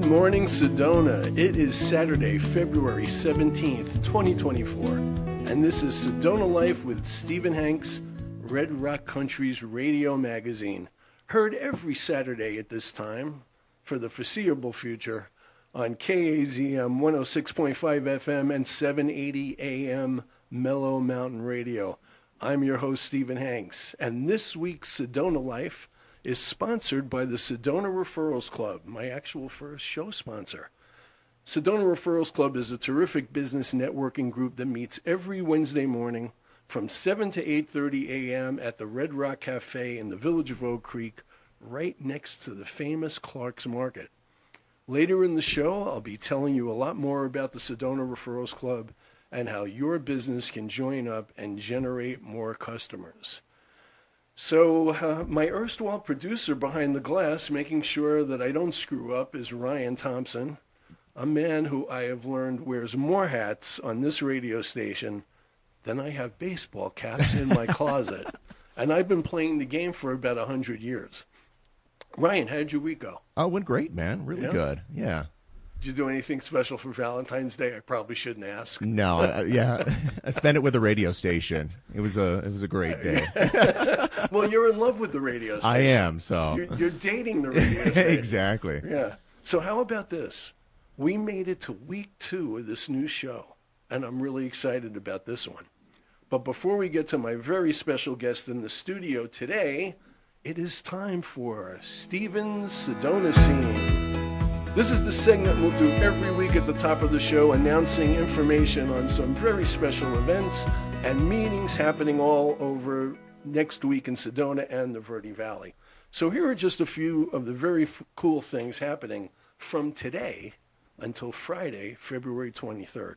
morning, Sedona. It is Saturday, February 17th, 2024, and this is Sedona Life with Stephen Hanks, Red Rock Country's radio magazine, heard every Saturday at this time for the foreseeable future on KAZM 106.5 FM and 780 AM Mellow Mountain Radio. I'm your host, Stephen Hanks, and this week's Sedona Life is sponsored by the Sedona Referrals Club, my actual first show sponsor. Sedona Referrals Club is a terrific business networking group that meets every Wednesday morning from 7 to 8:30 a.m. at the Red Rock Cafe in the village of Oak Creek, right next to the famous Clark's Market. Later in the show, I'll be telling you a lot more about the Sedona Referrals Club and how your business can join up and generate more customers. So my erstwhile producer behind the glass, making sure that I don't screw up, is Ryan Thompson, a man who I have learned wears more hats on this radio station than I have baseball caps in my closet. And I've been playing the game for about 100 years. Ryan, how'd your week go? Oh, it went great, man. Really good. Yeah. Did you do anything special for Valentine's Day? I probably shouldn't ask. No, I spent it with the radio station. It was a great day. Well, you're in love with the radio station. I am, so. You're dating the radio station. Exactly. Yeah. So how about this? We made it to week 2 of this new show, and I'm really excited about this one. But before we get to my very special guest in the studio today, it is time for Stephen's Sedona Scene. This is the segment we'll do every week at the top of the show, announcing information on some very special events and meetings happening all over next week in Sedona and the Verde Valley. So here are just a few of the very cool things happening from today until Friday, February 23rd.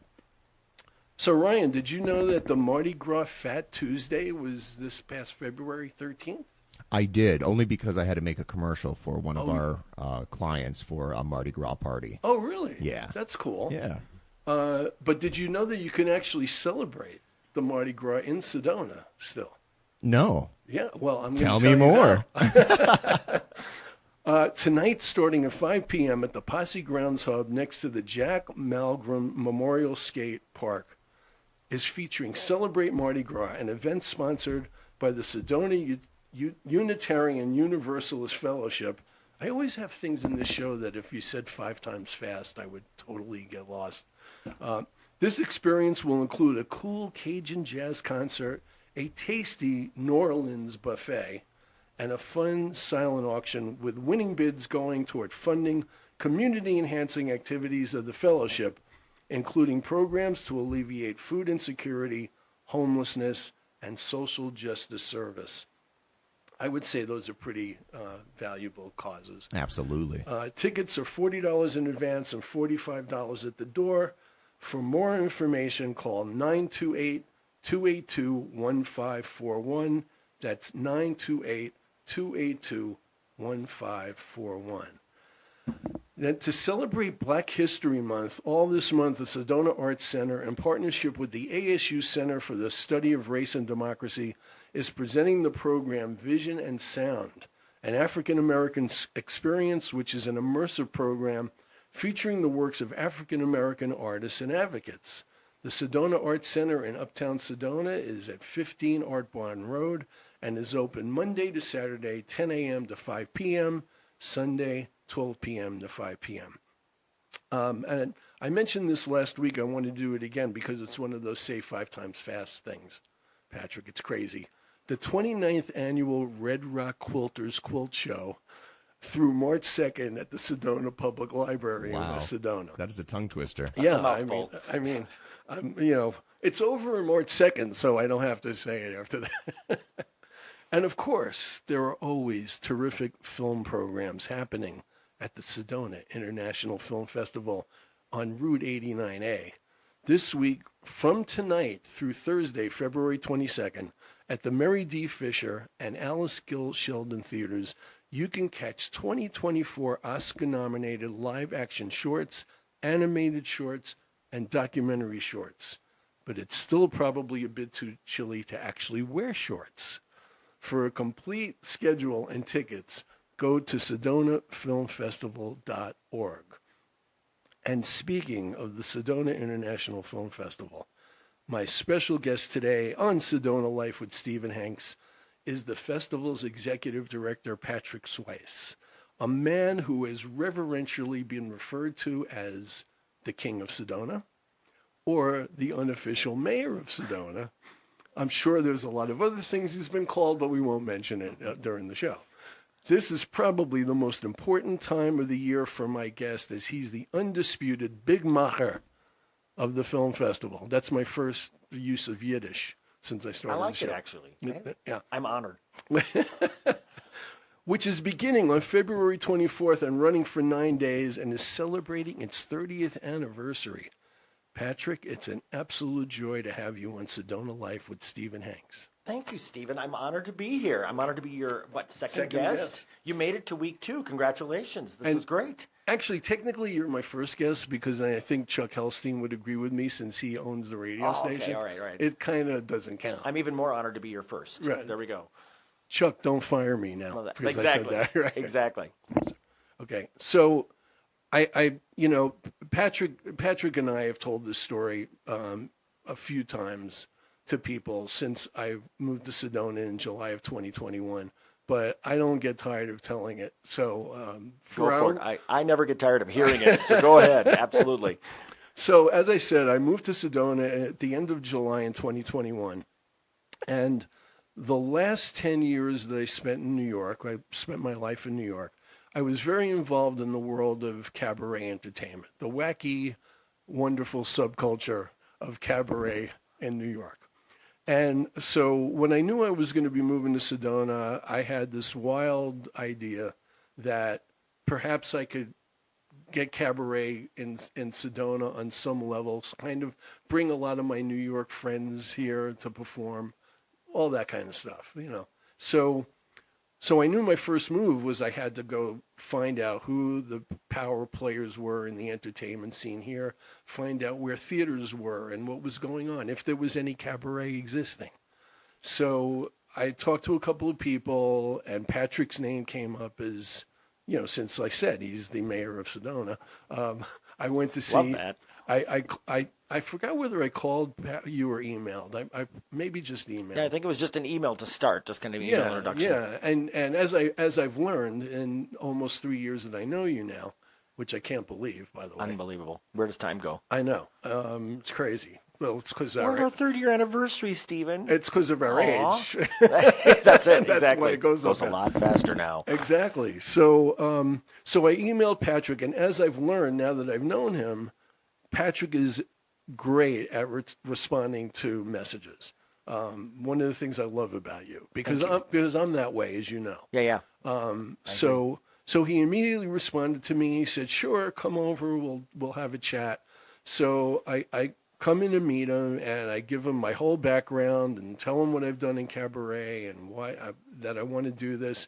So Ryan, did you know that the Mardi Gras Fat Tuesday was this past February 13th? I did, only because I had to make a commercial for one of our clients for a Mardi Gras party. Oh, really? Yeah. That's cool. Yeah. But did you know that you can actually celebrate the Mardi Gras in Sedona still? No. Yeah, well, I'm going to tell me more. Tonight, starting at 5 p.m. at the Posse Grounds Hub next to the Jack Malgrim Memorial Skate Park is featuring Celebrate Mardi Gras, an event sponsored by the Sedona Unitarian Universalist Fellowship. I always have things in this show that if you said 5 times fast, I would totally get lost. This experience will include a cool Cajun jazz concert, a tasty New Orleans buffet, and a fun silent auction with winning bids going toward funding community-enhancing activities of the fellowship, including programs to alleviate food insecurity, homelessness, and social justice service. I would say those are pretty valuable causes. Absolutely. Tickets are $40 in advance and $45 at the door. For more information, call 928-282-1541. That's 928-282-1541. Then to celebrate Black History Month, all this month, the Sedona Arts Center, in partnership with the ASU Center for the Study of Race and Democracy, is presenting the program Vision and Sound, an African-American experience, which is an immersive program featuring the works of African-American artists and advocates. The Sedona Arts Center in Uptown Sedona is at 15 Art Barn Road and is open Monday to Saturday, 10 a.m. to 5 p.m., Sunday, 12 p.m. to 5 p.m. And I mentioned this last week. I want to do it again because it's one of those say 5 times fast things. Patrick, it's crazy. The 29th annual Red Rock Quilters Quilt Show through March 2nd at the Sedona Public Library in West Sedona. That is a tongue twister. Yeah, I mean, it's over on March 2nd, so I don't have to say it after that. And of course, there are always terrific film programs happening at the Sedona International Film Festival on Route 89A. This week, from tonight through Thursday, February 22nd, at the Mary D. Fisher and Alice Gill Sheldon Theaters, you can catch 2024 Oscar-nominated live-action shorts, animated shorts, and documentary shorts. But it's still probably a bit too chilly to actually wear shorts. For a complete schedule and tickets, go to SedonaFilmFestival.org. And speaking of the Sedona International Film Festival, my special guest today on Sedona Life with Stephen Hanks is the festival's executive director, Patrick Schweiss, a man who has reverentially been referred to as the King of Sedona or the unofficial mayor of Sedona. I'm sure there's a lot of other things he's been called, but we won't mention it during the show. This is probably the most important time of the year for my guest, as he's the undisputed big macher of the film festival. That's my first use of Yiddish since I started the show. I like it, actually. Yeah. I'm honored. Which is beginning on February 24th and running for 9 days and is celebrating its 30th anniversary. Patrick, it's an absolute joy to have you on Sedona Life with Stephen Hanks. Thank you, Stephen. I'm honored to be here. I'm honored to be your, second guest? You made it to week 2. Congratulations. This is great. Actually, technically, you're my first guest because I think Chuck Helstein would agree with me since he owns the radio station. Okay, all right. It kind of doesn't count. I'm even more honored to be your first. Right. There we go. Chuck, don't fire me now. Exactly. I said that, right? Exactly. Okay, so Patrick and I have told this story a few times to people since I moved to Sedona in July of 2021, but I don't get tired of telling it. So go for it. I never get tired of hearing it, so go ahead. Absolutely. So as I said, I moved to Sedona at the end of July in 2021, and the last 10 years that I spent in New York, I spent my life in New York, I was very involved in the world of cabaret entertainment, the wacky, wonderful subculture of cabaret in New York. And so when I knew I was going to be moving to Sedona, I had this wild idea that perhaps I could get cabaret in Sedona on some levels, kind of bring a lot of my New York friends here to perform, all that kind of stuff, So I knew my first move was I had to go find out who the power players were in the entertainment scene here, find out where theaters were and what was going on, if there was any cabaret existing. So I talked to a couple of people, and Patrick's name came up as, since I said he's the mayor of Sedona. I went to see. Love that. I forgot whether I called you or emailed. I maybe just emailed. Yeah, I think it was just an email to start, just kind of email introduction. Yeah, and as I've learned in almost 3 years that I know you now, which I can't believe, by the way. Unbelievable. Where does time go? I know. It's crazy. Well, it's because we're on our 3rd-year anniversary, Stephen. It's because of our age. That's it. That's exactly. why it goes a lot faster now. Exactly. So I emailed Patrick, and as I've learned now that I've known him, Patrick is great at responding to messages. One of the things I love about you, because I'm that way, as you know. Yeah. So he immediately responded to me. He said, "Sure, come over. We'll have a chat." So I come in to meet him, and I give him my whole background and tell him what I've done in cabaret and why that I want to do this.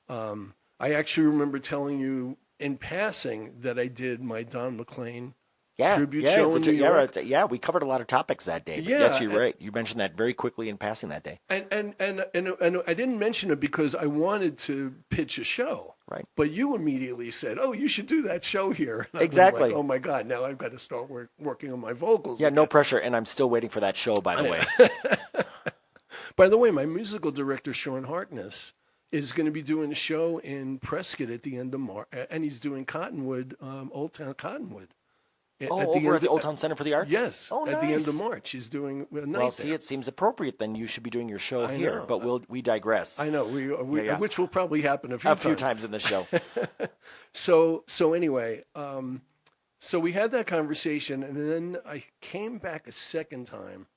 I actually remember telling you in passing that I did my Don McLean tribute show in New York. Yeah, we covered a lot of topics that day. But yes, you're right. You mentioned that very quickly in passing that day. And I didn't mention it because I wanted to pitch a show. Right. But you immediately said, "Oh, you should do that show here." And exactly. Like, oh my God! Now I've got to start working on my vocals. Yeah, again. No pressure, and I'm still waiting for that show. By the way. By the way, my musical director Sean Harkness is going to be doing a show in Prescott at the end of March, and he's doing Cottonwood, Old Town Cottonwood. Over at the Old Town Center for the Arts? Yes. Oh, at the end of March. He's doing a night there. It seems appropriate then you should be doing your show here, but we digress. I know, which will probably happen a few times in the show. So anyway, so we had that conversation, and then I came back a second time,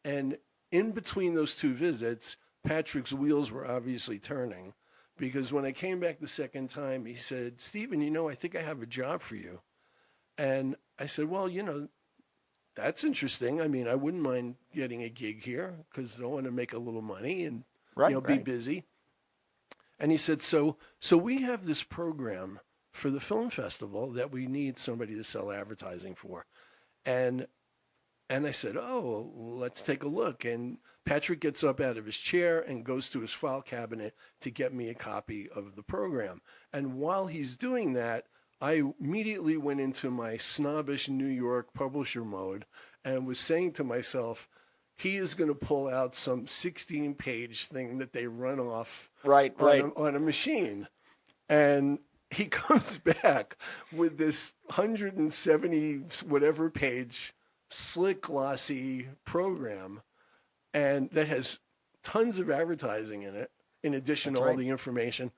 and in between those two visits, Patrick's wheels were obviously turning, because when I came back the second time, he said, "Stephen, I think I have a job for you." And I said, "Well, that's interesting. I mean, I wouldn't mind getting a gig here because I want to make a little money and be busy." And he said, "So we have this program for the film festival that we need somebody to sell advertising for." And I said, "Oh, let's take a look." And Patrick gets up out of his chair and goes to his file cabinet to get me a copy of the program. And while he's doing that, I immediately went into my snobbish New York publisher mode and was saying to myself, he is going to pull out some 16-page thing that they run off Right. on a machine. And he comes back with this 170 whatever page slick glossy program, and that has tons of advertising in it in addition to all the information.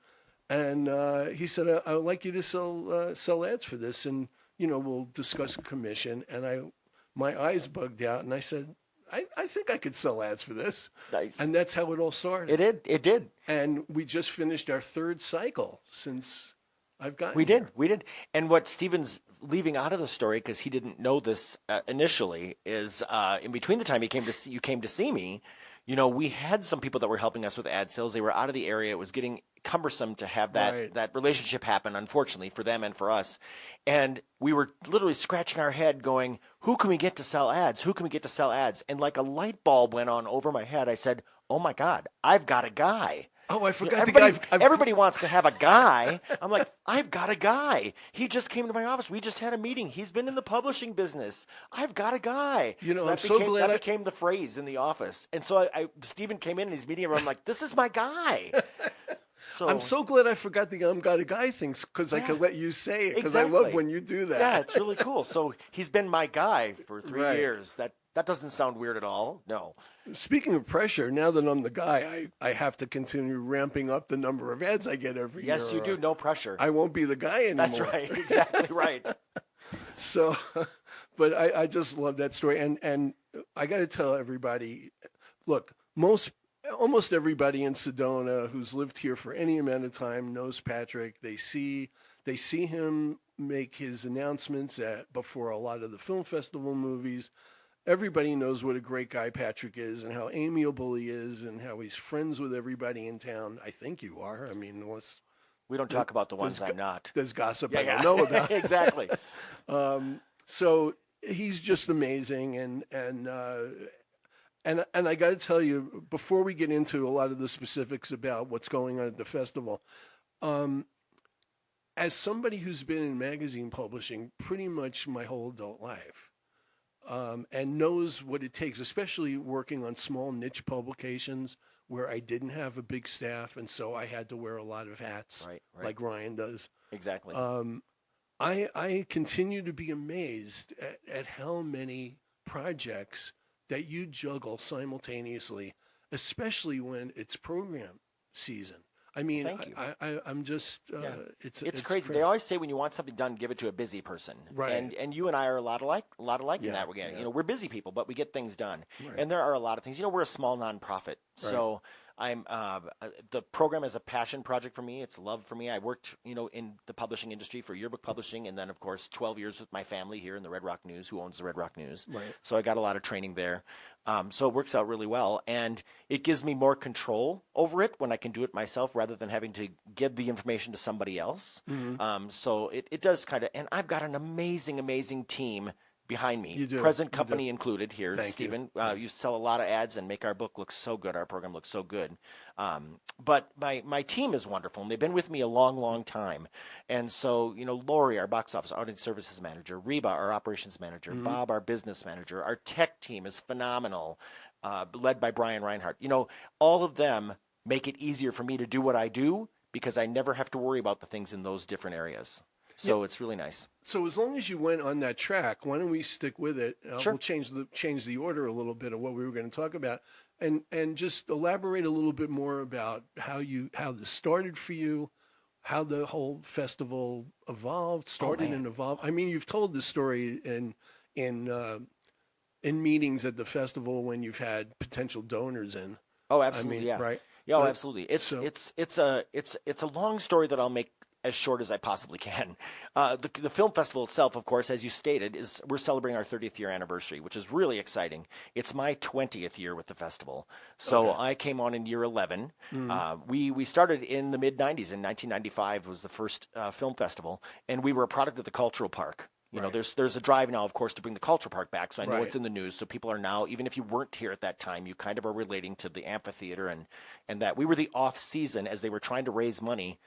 And he said, I would like you to sell ads for this, and we'll discuss commission. And my eyes bugged out, and I said, I think I could sell ads for this. Nice. And that's how it all started. It did. And we just finished our third cycle since I've gotten We here. did. And what Stephen's leaving out of the story, because he didn't know this initially, is in between the time you came to see me, we had some people that were helping us with ad sales. They were out of the area. It was getting cumbersome to have that relationship happen, unfortunately, for them and for us. And we were literally scratching our head going, who can we get to sell ads? Who can we get to sell ads? And like a light bulb went on over my head. I said, oh, my God, I've got a guy. Oh, I forgot the guy. Everybody wants to have a guy. I'm like, I've got a guy. He just came to my office. We just had a meeting. He's been in the publishing business. I've got a guy. That became the phrase in the office. And so Stephen came in and he's meeting everyone. I'm like, this is my guy. So I'm so glad I forgot the got a guy things because I could let you say it because I love when you do that. Yeah, it's really cool. So he's been my guy for 3 years. That doesn't sound weird at all. No. Speaking of pressure, now that I'm the guy, I have to continue ramping up the number of ads I get every year. Yes, you do. No pressure. I won't be the guy anymore. That's right. Exactly right. So, but I just love that story. And I got to tell everybody, look, almost everybody in Sedona who's lived here for any amount of time knows Patrick. They see him make his announcements before a lot of the film festival movies. Everybody knows what a great guy Patrick is and how amiable he is and how he's friends with everybody in town. I think you are. I mean, we don't talk about the ones I'm not. There's gossip I don't know about. Exactly. So he's just amazing, and I got to tell you, before we get into a lot of the specifics about what's going on at the festival, as somebody who's been in magazine publishing pretty much my whole adult life, and knows what it takes, especially working on small niche publications where I didn't have a big staff, and so I had to wear a lot of hats, right. like Ryan does. Exactly. I continue to be amazed at how many projects that you juggle simultaneously, especially when it's program season. I mean, thank you. I'm just, it's crazy. They always say when you want something done, give it to a busy person. Right. And you and I are a lot alike in that regard. Yeah. We're busy people, but we get things done. Right. And there are a lot of things. We're a small nonprofit. So I'm the program is a passion project for me. It's love for me. I worked, in the publishing industry for yearbook publishing, and then of course 12 years with my family here in the Red Rock News, who owns the Red Rock News. Right. So I got a lot of training there. So it works out really well, and it gives me more control over it when I can do it myself rather than having to give the information to somebody else. Mm-hmm. So it does kind of, and I've got an amazing team behind me, You do. present company included here. Thank Stephen, you. You sell a lot of ads and make our book look so good. Our program looks so good. But my team is wonderful, and they've been with me a long time. And so, Lori, our box office audience services manager, Reba, our operations manager, Bob, our business manager, our tech team is phenomenal, led by Brian Reinhardt. All of them make it easier for me to do what I do because I never have to worry about the things in those different areas. So it's really nice. So as long as you went on that track, why don't we stick with it? Sure. We'll change the order a little bit of what we were going to talk about, and just elaborate a little bit more about how this started for you, how the whole festival started and evolved. I mean, you've told this story in meetings at the festival when you've had potential donors in. Oh, absolutely, I mean, yeah. Right. Yeah, absolutely. It's a long story that I'll make as short as I possibly can. The film festival itself, of course, as you stated, we're celebrating our 30th year anniversary, which is really exciting. It's my 20th year with the festival. So I came on in year 11. Mm-hmm. We started in the mid-'90s. In 1995 was the first film festival, and we were a product of the Cultural Park. There's a drive now, of course, to bring the Cultural Park back. So I know it's in the news. So people are now, even if you weren't here at that time, you kind of are relating to the amphitheater and that. We were the off-season as they were trying to raise money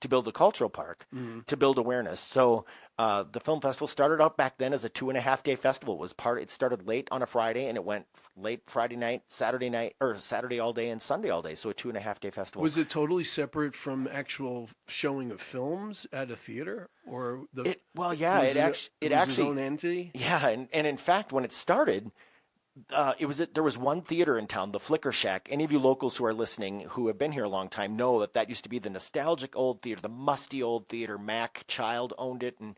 to build the cultural park, to build awareness. So the film festival started out back then as a 2.5-day festival. It started late on a Friday, and it went late Friday night, or Saturday all day, and Sunday all day. So a 2.5-day festival. Was it totally separate from actual showing of films at a theater, or it actually its own entity? Yeah, and in fact, when it started. There was one theater in town, the Flicker Shack. Any of you locals who are listening who have been here a long time know that used to be the nostalgic old theater, the musty old theater. Mac Child owned it, and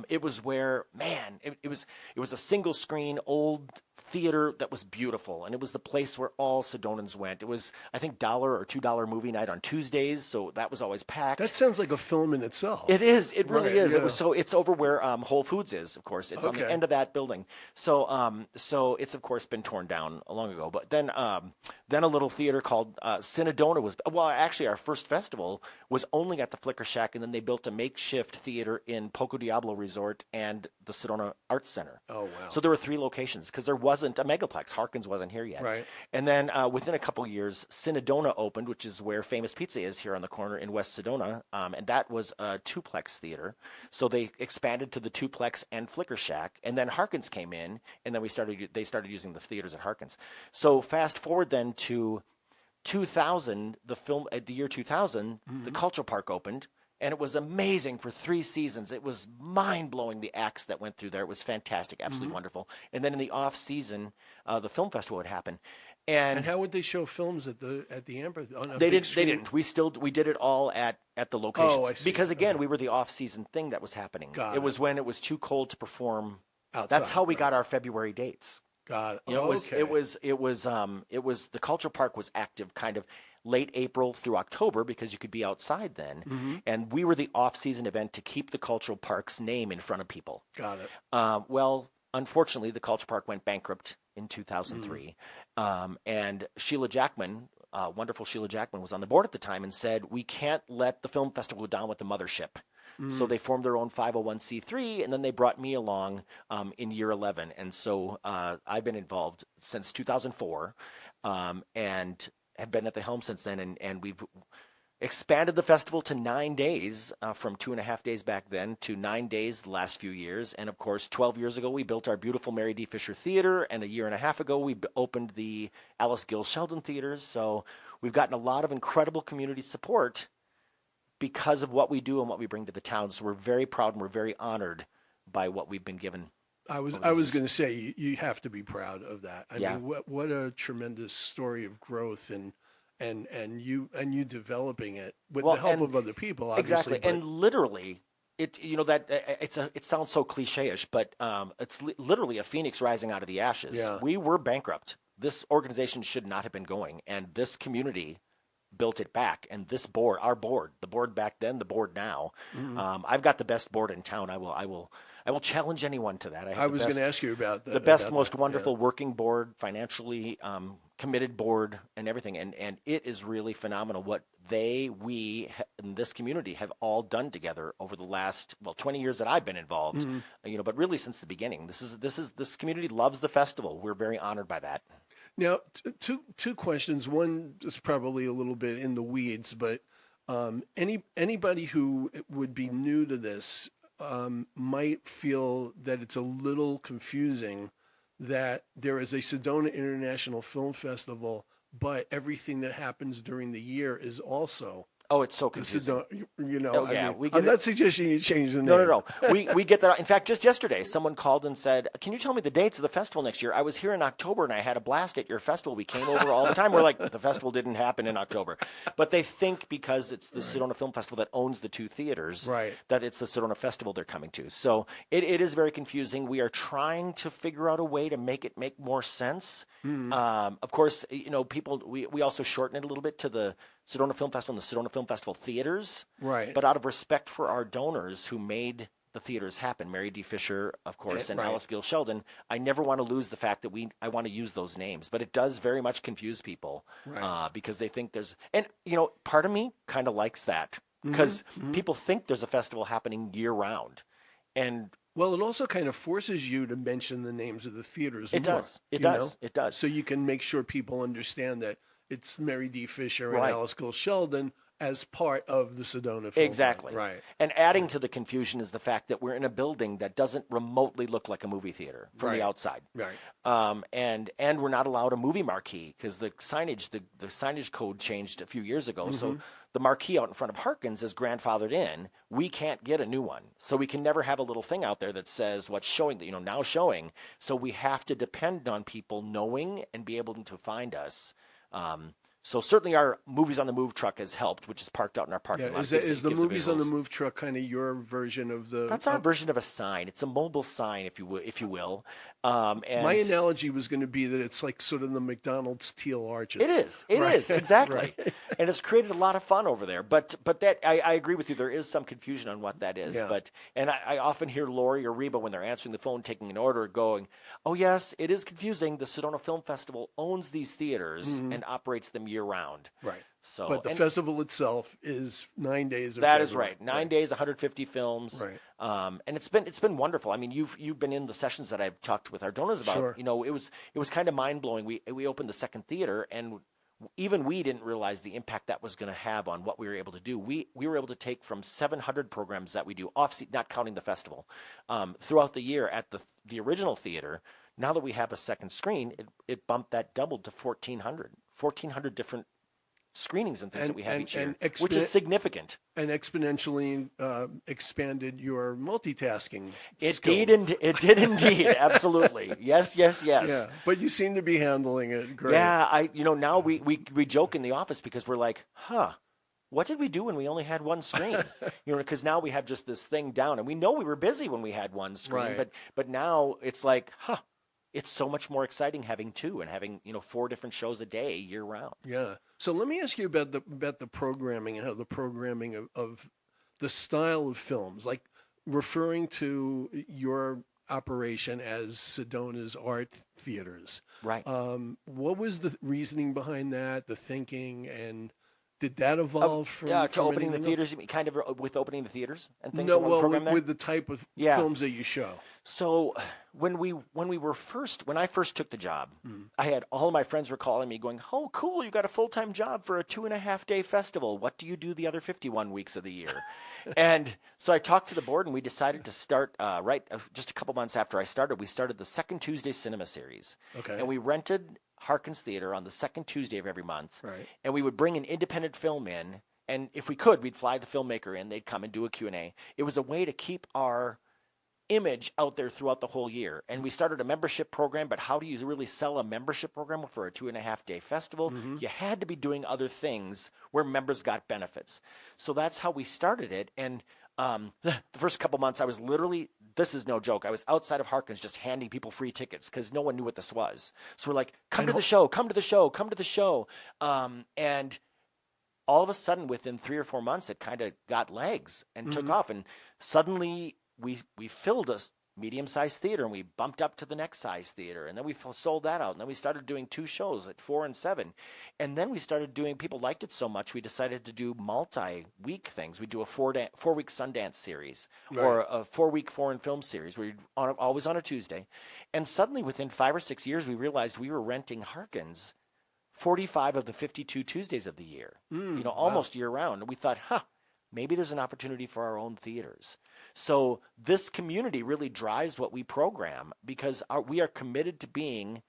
it was where, man, it was a single screen old theater that was beautiful, and it was the place where all Sedonans went. It was, I think, $1 or $2 movie night on Tuesdays, so that was always packed. That sounds like a film in itself. It is. It really is. Yeah. It's over where Whole Foods is, of course. It's on the end of that building. So it's of course been torn down long ago. But then a little theater called Sedona was. Well, actually, our first festival was only at the Flicker Shack, and then they built a makeshift theater in Poco Diablo Resort and the Sedona Arts Center. Oh wow! So there were 3 locations because there wasn't a megaplex. Harkins wasn't here yet. Right. And then within a couple years, Sedona opened, which is where Famous Pizza is here on the corner in West Sedona, and that was a 2-plex theater. So they expanded to the 2-plex and Flicker Shack, and then Harkins came in, and then they started using the theaters at Harkins. So fast forward then to 2000, the year 2000, the Cultural Park opened. And it was amazing for 3 seasons. It was mind-blowing, the acts that went through there. It was fantastic, absolutely wonderful. And then in the off-season, the film festival would happen. And how would they show films at the amphitheater? They didn't. We did it all at the locations. Oh, I see. Because again, we were the off-season thing that was happening. It was when it was too cold to perform. Outside, that's how we got our February dates. Got it. It was the Cultural Park was active kind of late April through October because you could be outside then. And we were the off-season event to keep the Cultural Park's name in front of people. Got it. Well, unfortunately, the Cultural Park went bankrupt in 2003. And Sheila Jackman, wonderful Sheila Jackman, was on the board at the time and said, we can't let the film festival go down with the mothership. So they formed their own 501c3, and then they brought me along in year 11. And so I've been involved since 2004 and have been at the helm since then. And we've expanded the festival to 9 days from 2.5 days back then to 9 days the last few years. And, of course, 12 years ago, we built our beautiful Mary D. Fisher Theater. And a year and a half ago, we opened the Alice Gill Sheldon Theaters. So we've gotten a lot of incredible community support because of what we do and what we bring to the town. So we're very proud and we're very honored by what we've been given. I was going to say you have to be proud of that. I mean, what a tremendous story of growth and you developing it with the help of other people. Obviously, exactly, and literally, it sounds so cliche-ish, but it's literally a phoenix rising out of the ashes. Yeah. We were bankrupt. This organization should not have been going, and this community built it back. And this board, the board back then, the board now, I've got the best board in town. I will challenge anyone to that. I was going to ask you about that. The best, most wonderful working board, financially committed board, and everything. And it is really phenomenal what we in this community have all done together over the last 20 years that I've been involved. But really since the beginning. This community loves the festival. We're very honored by that. Now, two questions. One is probably a little bit in the weeds, but anybody who would be new to this might feel that it's a little confusing that there is a Sedona International Film Festival, but everything that happens during the year is also. Oh, it's so confusing. I'm not suggesting you change the name. No. We get that. In fact, just yesterday, someone called and said, can you tell me the dates of the festival next year? I was here in October, and I had a blast at your festival. We came over all the time. We're like, the festival didn't happen in October. But they think because it's the Sedona Film Festival that owns the 2 theaters, that it's the Sedona Festival they're coming to. So it is very confusing. We are trying to figure out a way to make it make more sense. Of course, people, we also shorten it a little bit to the Sedona Film Festival and the Sedona Film Festival theaters. Right. But out of respect for our donors who made the theaters happen, Mary D. Fisher, of course, and Alice Gill Sheldon, I never want to lose the fact that I want to use those names. But it does very much confuse people because they think there's – and, part of me kind of likes that because people think there's a festival happening year-round. And – well, it also kind of forces you to mention the names of the theaters It more. It does. So you can make sure people understand that it's Mary D. Fisher and Alice Gill Sheldon, as part of the Sedona Film Exactly. Fund. Right. And adding to the confusion is the fact that we're in a building that doesn't remotely look like a movie theater from the outside. Right. And we're not allowed a movie marquee because the signage code changed a few years ago. So the marquee out in front of Harkins is grandfathered in. We can't get a new one. So we can never have a little thing out there that says what's showing, now showing. So we have to depend on people knowing and be able to find us. So certainly our Movies on the Move truck has helped, which is parked out in our parking lot. Is the Movies on the Move truck kind of your version of the... That's our version of a sign. It's a mobile sign, if you will. And my analogy was going to be that it's like sort of the McDonald's teal arches. It is. It is, exactly. Right. And it's created a lot of fun over there. But that I agree with you. There is some confusion on what that is. Yeah. And I often hear Lori or Reba when they're answering the phone, taking an order, going, "Oh yes, it is confusing. The Sedona Film Festival owns these theaters and operates them year round." Right. So, but the festival itself is 9 days. That is right. 9 days, 150 films. Right. And it's been wonderful. I mean, you've been in the sessions that I've talked with our donors about. Sure. It was kind of mind blowing. We opened the second theater, and even we didn't realize the impact that was going to have on what we were able to do. We were able to take from 700 programs that we do off, not counting the festival, throughout the year at the original theater. Now that we have a second screen, it bumped that doubled to 1,400 different screenings and things that we have each year, which is significant. And exponentially expanded your multitasking skills. It did indeed. Absolutely. Yes. Yeah, but you seem to be handling it great. Yeah, now we joke in the office because we're like, what did we do when we only had one screen? Because now we have just this thing down, and we know we were busy when we had one screen, right. but now it's like, it's so much more exciting having two and having 4 different shows a day year round. Yeah. So let me ask you about the programming and how the programming of the style of films, like referring to your operation as Sedona's Art Theaters. Right. What was the reasoning behind that? The thinking, and did that evolve from opening the theaters? You mean kind of with opening the theaters and things? No, well, with the type of films that you show. So when I first took the job, I had all of my friends were calling me going, "Oh, cool! You got a full-time job for a 2.5-day festival. What do you do the other 51 weeks of the year?" And so I talked to the board, and we decided to start just a couple months after I started. We started the Second Tuesday Cinema Series, and we rented Harkins Theater on the second Tuesday of every month. Right. And we would bring an independent film in, and if we could, we'd fly the filmmaker in. They'd come and do a Q&A. It was a way to keep our image out there throughout the whole year. And we started a membership program, but how do you really sell a membership program for a 2.5-day festival? You had to be doing other things where members got benefits. So that's how we started it. And the first couple months, I was literally, this is no joke, I was outside of Harkins just handing people free tickets because no one knew what this was. So we're like, come to the show. And all of a sudden, within 3 or 4 months, it kind of got legs and took off. And suddenly we filled a medium-sized theater, and we bumped up to the next size theater, and then we sold that out, and then we started doing 2 shows at 4 and 7, and then we started doing, people liked it so much, we decided to do multi-week things. We do a 4-week Sundance series, or a 4-week foreign film series, where you're always on a Tuesday, and suddenly within 5 or 6 years, we realized we were renting Harkins 45 of the 52 Tuesdays of the year, almost year-round, and we thought, maybe there's an opportunity for our own theaters. So this community really drives what we program because we are committed to being,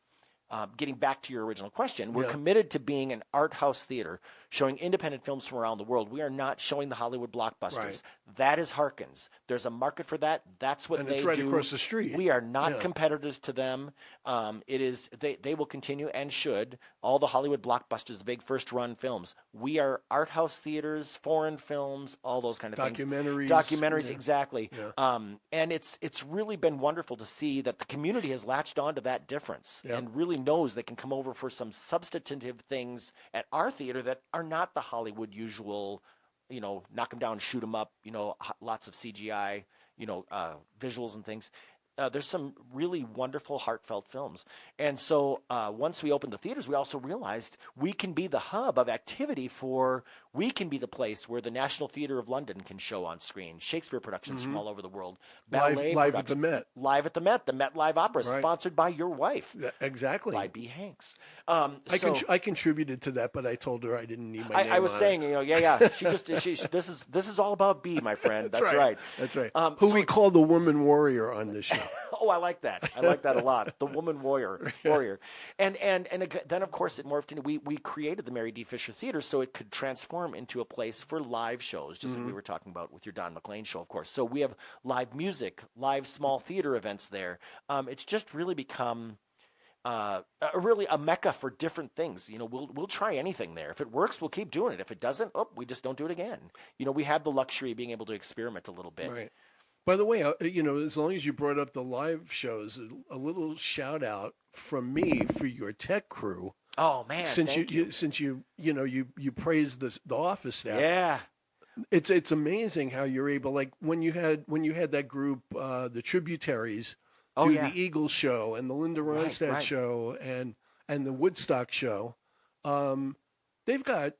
getting back to your original question, we're committed to being an art house theater showing independent films from around the world. We are not showing the Hollywood blockbusters. Right. That is Harkins. There's a market for that. That's what they do. And it's right across the street. We are not competitors to them. It is they will continue and should. All the Hollywood blockbusters, the big first-run films. We are art house theaters, foreign films, all those kind of things. Documentaries, exactly. Yeah. And it's really been wonderful to see that the community has latched on to that difference and really knows they can come over for some substantive things at our theater that are not the Hollywood usual, knock them down, shoot them up, lots of CGI, visuals and things. there's some really wonderful, heartfelt films. And so once we opened the theaters, we also realized we can be the hub of activity we can be the place where the National Theatre of London can show on screen, Shakespeare productions from all over the world, ballet live at the Met. Live at the Met, the Met Live Opera, Right. sponsored by your wife. Yeah, exactly. By B. Hanks. I contributed to that, but I told her I didn't need my name I was on saying, it. This is all about B, my friend. That's right. That's right. Who we call the woman warrior on this show. Oh, I like that. I like that a lot. The woman warrior. And then, of course, it morphed into, we created the Mary D. Fisher Theater so it could transform into a place for live shows, just like we were talking about with your Don McLean show, of course. So we have live music, live small theater events there. It's just really become really a mecca for different things. We'll try anything there. If it works, we'll keep doing it. If it doesn't, we just don't do it again. We have the luxury of being able to experiment a little bit. Right. By the way, as long as you brought up the live shows, a little shout out from me for your tech crew. Oh man! Since you praised the office staff. Yeah. It's amazing how you're able, like when you had that group, the Tributaries, do the Eagles show and the Linda Ronstadt show and the Woodstock show. They've got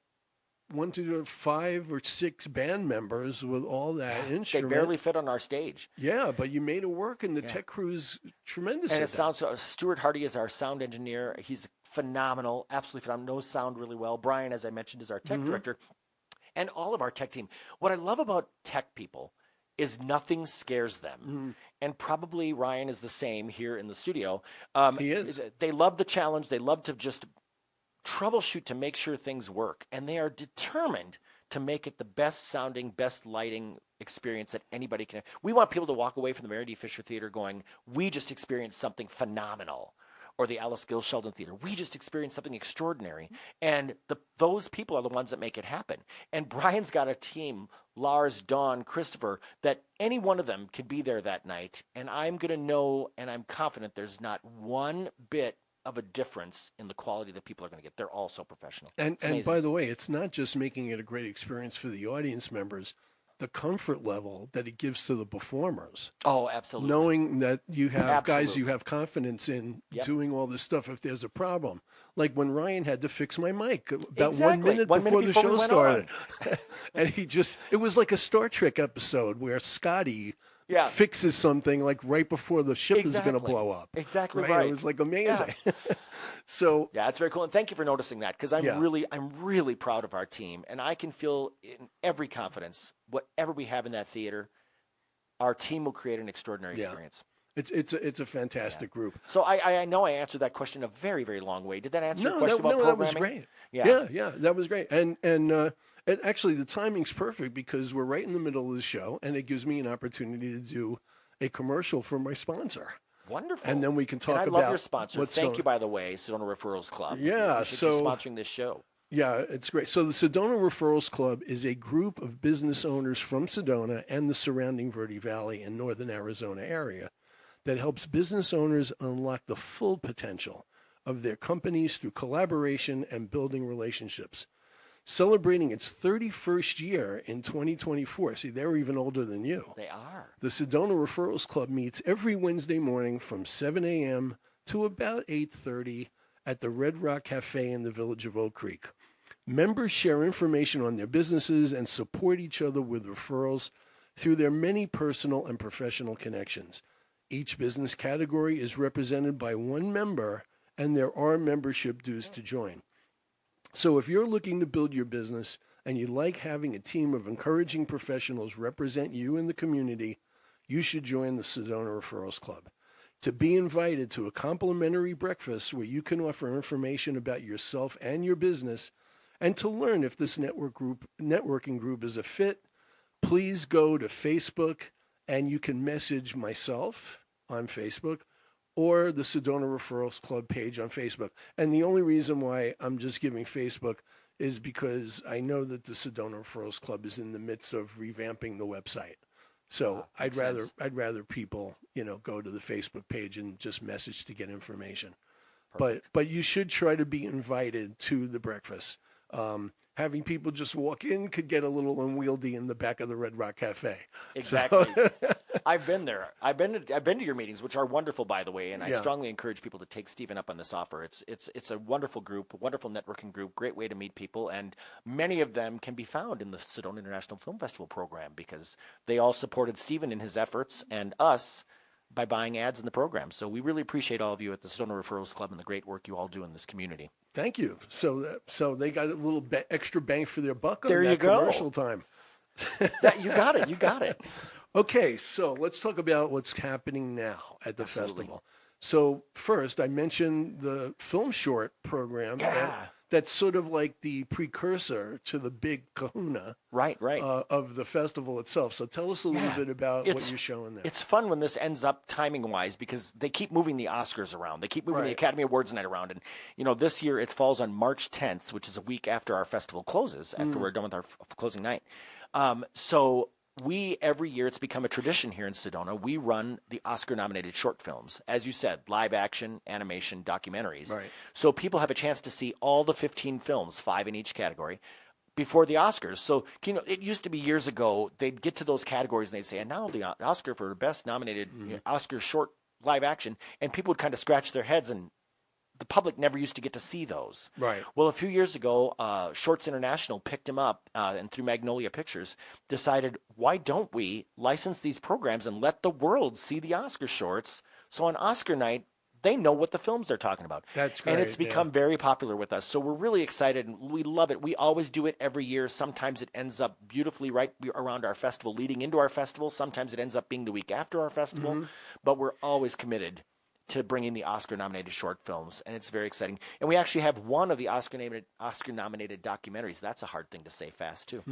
1 to 5 or 6 band members with all that instrument. They barely fit on our stage. Yeah, but you made it work, and the tech crew's tremendous. And it sounds. Stuart Hardy is our sound engineer. He's phenomenal, absolutely phenomenal. Knows sound really well. Brian, as I mentioned, is our tech director, and all of our tech team. What I love about tech people is nothing scares them, and probably Ryan is the same here in the studio. He is. They love the challenge. They love to just troubleshoot to make sure things work, and they are determined to make it the best sounding, best lighting experience that anybody can. We want people to walk away from the Mary D. Fisher Theater going, we just experienced something phenomenal. Or the Alice Gill Sheldon Theater, we just experienced something extraordinary. And those people are the ones that make it happen. And Brian's got a team, Lars, Dawn, Christopher, that any one of them could be there that night. And I'm going to know, and I'm confident there's not one bit of a difference in the quality that people are going to get. They're all so professional. And by the way, it's not just making it a great experience for the audience members, the comfort level that it gives to the performers. Oh, absolutely. Knowing that you have guys you have confidence in doing all this stuff if there's a problem. Like when Ryan had to fix my mic about 1 minute before the show started. And it was like a Star Trek episode where Scotty fixes something like right before the ship is going to blow up. Exactly right. It was like amazing. Yeah. So it's very cool, and thank you for noticing that, because I'm really proud of our team, and I can feel in every confidence whatever we have in that theater, our team will create an extraordinary experience. It's a fantastic group. So I know I answered that question a very, very long way. Did that answer your question about programming? That was great. Yeah, that was great. And actually, the timing's perfect because we're right in the middle of the show, and it gives me an opportunity to do a commercial for my sponsor. Wonderful. And then we can talk about. And I love your sponsor. Thank you, by the way, Sedona Referrals Club. Yeah, so you're sponsoring this show. Yeah, it's great. So the Sedona Referrals Club is a group of business owners from Sedona and the surrounding Verde Valley and northern Arizona area that helps business owners unlock the full potential of their companies through collaboration and building relationships. Celebrating its 31st year in 2024. See, they're even older than you. They are. The Sedona Referrals Club meets every Wednesday morning from 7 a.m. to about 8:30 at the Red Rock Cafe in the village of Oak Creek. Members share information on their businesses and support each other with referrals through their many personal and professional connections. Each business category is represented by one member, and there are membership dues to join. So if you're looking to build your business and you like having a team of encouraging professionals represent you in the community, you should join the Sedona Referrals Club. To be invited to a complimentary breakfast where you can offer information about yourself and your business, and to learn if this networking group is a fit, please go to Facebook, and you can message myself on Facebook or the Sedona Referrals Club page on Facebook. And the only reason why I'm just giving Facebook is because I know that the Sedona Referrals Club is in the midst of revamping the website. So I'd rather people, go to the Facebook page and just message to get information. Perfect. But you should try to be invited to the breakfast. Having people just walk in could get a little unwieldy in the back of the Red Rock Cafe. Exactly. I've been there. I've been to your meetings, which are wonderful, by the way, and I Yeah. strongly encourage people to take Stephen up on this offer. It's a wonderful group, a wonderful networking group, great way to meet people, and many of them can be found in the Sedona International Film Festival program because they all supported Stephen in his efforts and us by buying ads in the program. So we really appreciate all of you at the Sedona Referrals Club and the great work you all do in this community. Thank you. So they got a little extra bang for their buck on There you that go. commercial time. You got it. You got it. Okay, so let's talk about what's happening now at the festival. So first, I mentioned the film short program. Yeah. That's sort of like the precursor to the big kahuna Right. of the festival itself. So tell us a little bit about what you're showing there. It's fun when this ends up timing-wise because they keep moving the Oscars around. They keep moving the Academy Awards night around. And, this year it falls on March 10th, which is a week after our festival closes, after we're done with our closing night. So we, every year, it's become a tradition here in Sedona, we run the Oscar-nominated short films. As you said, live action, animation, documentaries. Right. So people have a chance to see all the 15 films, 5 in each category, before the Oscars. So, it used to be years ago, they'd get to those categories and they'd say, and now the Oscar for best nominated Oscar short live action, and people would kind of scratch their heads, and the public never used to get to see those. Right. Well, a few years ago, Shorts International picked him up and through Magnolia Pictures decided, why don't we license these programs and let the world see the Oscar shorts? So on Oscar night, they know what the films they're talking about. That's great. And it's become very popular with us. So we're really excited and we love it. We always do it every year. Sometimes it ends up beautifully right around our festival, leading into our festival. Sometimes it ends up being the week after our festival. But we're always committed to bringing the Oscar-nominated short films, and it's very exciting. And we actually have one of the Oscar-nominated documentaries. That's a hard thing to say fast, too.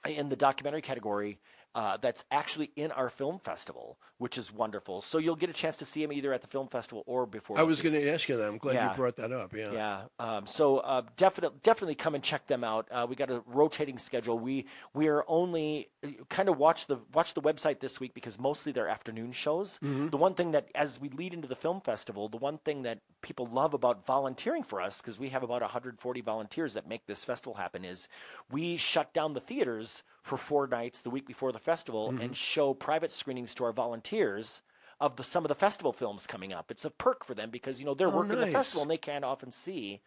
In the documentary category, that's actually in our film festival, which is wonderful. So you'll get a chance to see him either at the film festival or before. I was going to ask you that. I'm glad Yeah. you brought that up. Yeah. Yeah. So definitely come and check them out. We got a rotating schedule. We are only kind of watch the website this week because mostly they're afternoon shows. The one thing that as we lead into the film festival, the one thing that people love about volunteering for us, because we have about 140 volunteers that make this festival happen, is we shut down the theaters for 4 nights the week before the festival and show private screenings to our volunteers of some of the festival films coming up. It's a perk for them because they're working the festival and they can't often see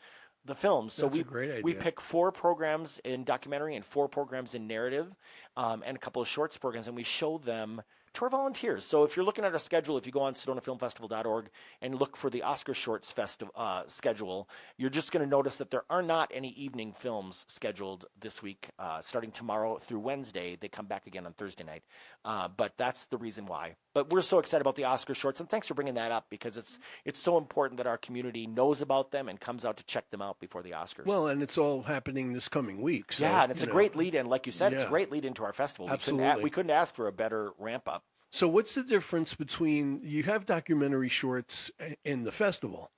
the films. So That's a great idea. we pick 4 programs in documentary and 4 programs in narrative and a couple of shorts programs, and we show them to our volunteers. So if you're looking at our schedule, if you go on SedonaFilmFestival.org and look for the Oscar Shorts schedule, you're just going to notice that there are not any evening films scheduled this week. Starting tomorrow through Wednesday, they come back again on Thursday night. But that's the reason why. But we're so excited about the Oscar Shorts, and thanks for bringing that up because it's so important that our community knows about them and comes out to check them out before the Oscars. Well, and it's all happening this coming week. So, yeah, and it's a great lead-in. Like you said, it's a Yeah. great lead-in to our festival. Absolutely. We couldn't ask for a better ramp-up. So what's the difference between, you have documentary shorts in the festival.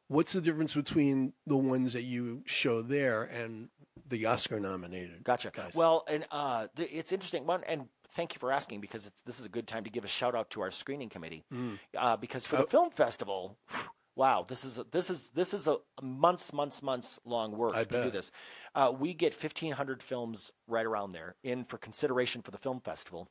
What's the difference between the ones that you show there and the Oscar nominated? Gotcha. guys? Well, and it's interesting. And thank you for asking because this is a good time to give a shout out to our screening committee because for the film festival, wow, this is a months long work to do this. We get 1,500 films right around there in for consideration for the film festival.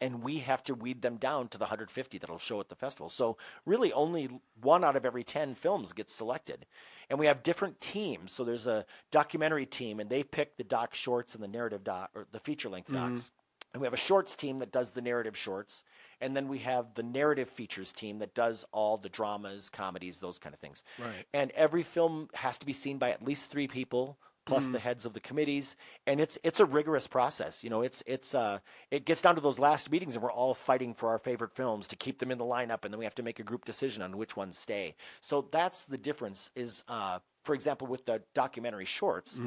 And we have to weed them down to the 150 that'll show at the festival. So really only 1 out of every 10 films gets selected. And we have different teams. So there's a documentary team, and they pick the doc shorts and the narrative doc, or the feature-length docs. And we have a shorts team that does the narrative shorts. And then we have the narrative features team that does all the dramas, comedies, those kind of things. Right. And every film has to be seen by at least 3 people, plus the heads of the committees, and it's a rigorous process. It gets down to those last meetings, and we're all fighting for our favorite films to keep them in the lineup, and then we have to make a group decision on which ones stay. So that's the difference. Is for example, with the documentary shorts,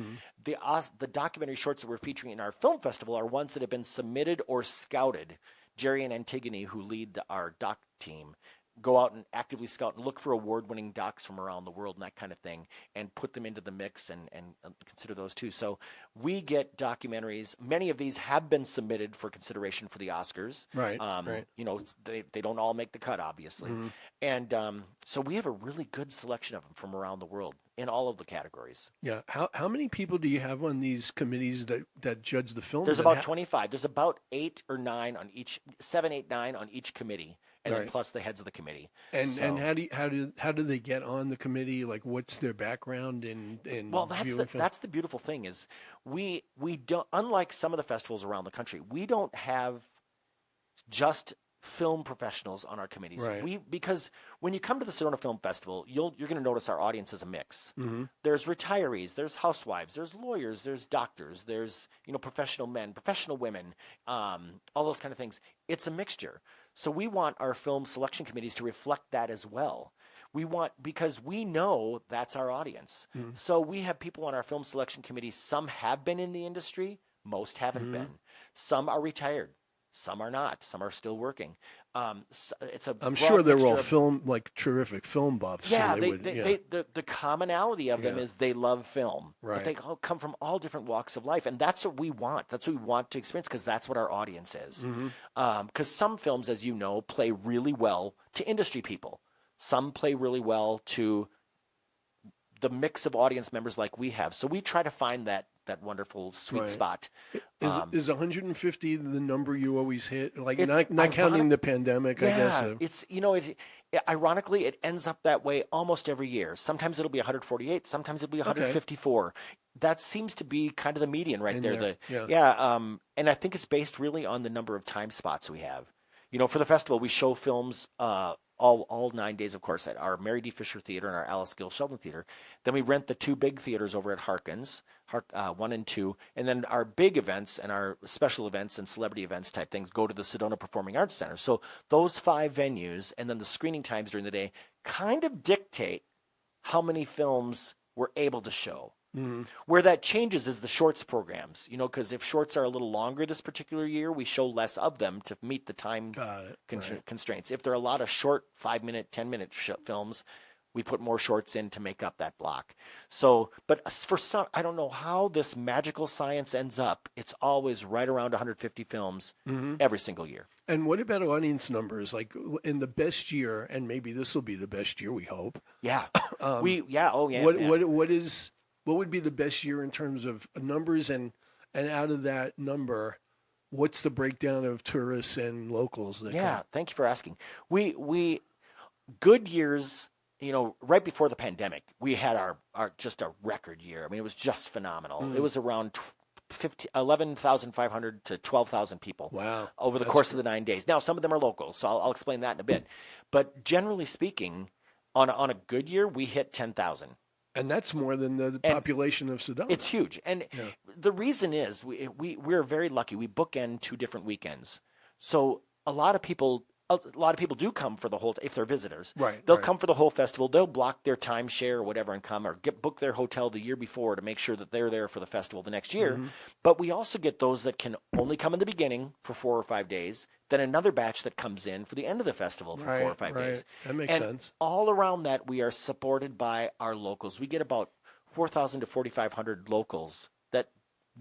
the documentary shorts that we're featuring in our film festival are ones that have been submitted or scouted. Jerry and Antigone, who lead our doc team, go out and actively scout and look for award-winning docs from around the world and that kind of thing, and put them into the mix and consider those too. So we get documentaries. Many of these have been submitted for consideration for the Oscars. Right. You know, they don't all make the cut, obviously. And so we have a really good selection of them from around the world in all of the categories. Yeah. How many people do you have on these committees that judge the films? There's about 25. There's about 8 or 9 on each, 7, 8, 9 on each committee. And then plus the heads of the committee. And how do they get on the committee? Like, what's their background in well, that's the beautiful thing is we don't, unlike some of the festivals around the country, we don't have just film professionals on our committees. Right. Because when you come to the Sedona Film Festival, you're going to notice our audience is a mix. There's retirees, there's housewives, there's lawyers, there's doctors, there's professional men, professional women, all those kind of things. It's a mixture. So we want our film selection committees to reflect that as well. Because we know that's our audience. So we have people on our film selection committees. Some have been in the industry, most haven't been. Some are retired. Some are not. Some are still working. I'm sure they're all terrific film buffs. Yeah, so the commonality of them is they love film. Right. But they all come from all different walks of life, and that's what we want. That's what we want to experience because that's what our audience is. Because some films, as you know, play really well to industry people. Some play really well to the mix of audience members like we have. So we try to find that wonderful sweet spot. Is 150 the number you always hit? Like not counting the pandemic, I guess. It's ironically it ends up that way almost every year. Sometimes it'll be 148, sometimes it'll be 154. Okay. That seems to be kind of the median right there. And I think it's based really on the number of time spots we have. For the festival we show films all 9 days, of course, at our Mary D. Fisher Theater and our Alice Gill Sheldon Theater. Then we rent the 2 big theaters over at Harkins, 1 and 2. And then our big events and our special events and celebrity events type things go to the Sedona Performing Arts Center. So those 5 venues and then the screening times during the day kind of dictate how many films we're able to show. Where that changes is the shorts programs, because if shorts are a little longer this particular year, we show less of them to meet the time constraints. If there are a lot of short 5-minute, 10-minute films, we put more shorts in to make up that block. So, but for some, I don't know how this magical science ends up. It's always right around 150 films every single year. And what about audience numbers? Like in the best year, and maybe this will be the best year, we hope. Yeah. What would be the best year in terms of numbers, and out of that number, what's the breakdown of tourists and locals? Thank you for asking. We good years, right before the pandemic, we had our just a record year. I mean, it was just phenomenal. It was around 11,500 to 12,000 people. Wow. Over the course of the 9 days. Now, some of them are local, so I'll explain that in a bit. But generally speaking, on a good year, we hit 10,000. And that's more than the population of Sedona. It's huge. And the reason is we're very lucky. We bookend 2 different weekends. So a lot of people do come for the whole, if they're visitors. Right. They'll come for the whole festival. They'll block their timeshare or whatever and come, or book their hotel the year before to make sure that they're there for the festival the next year. But we also get those that can only come in the beginning for 4 or 5 days, then another batch that comes in for the end of the festival for 4 or 5 days. That makes sense. All around that, we are supported by our locals. We get about 4,000 to 4,500 locals that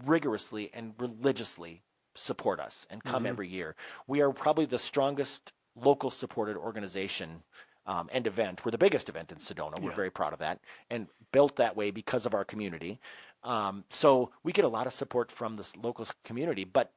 rigorously and religiously support us and come every year. We are probably the strongest local supported organization and event. We're the biggest event in Sedona. We're very proud of that, and built that way because of our community. So we get a lot of support from this local community, but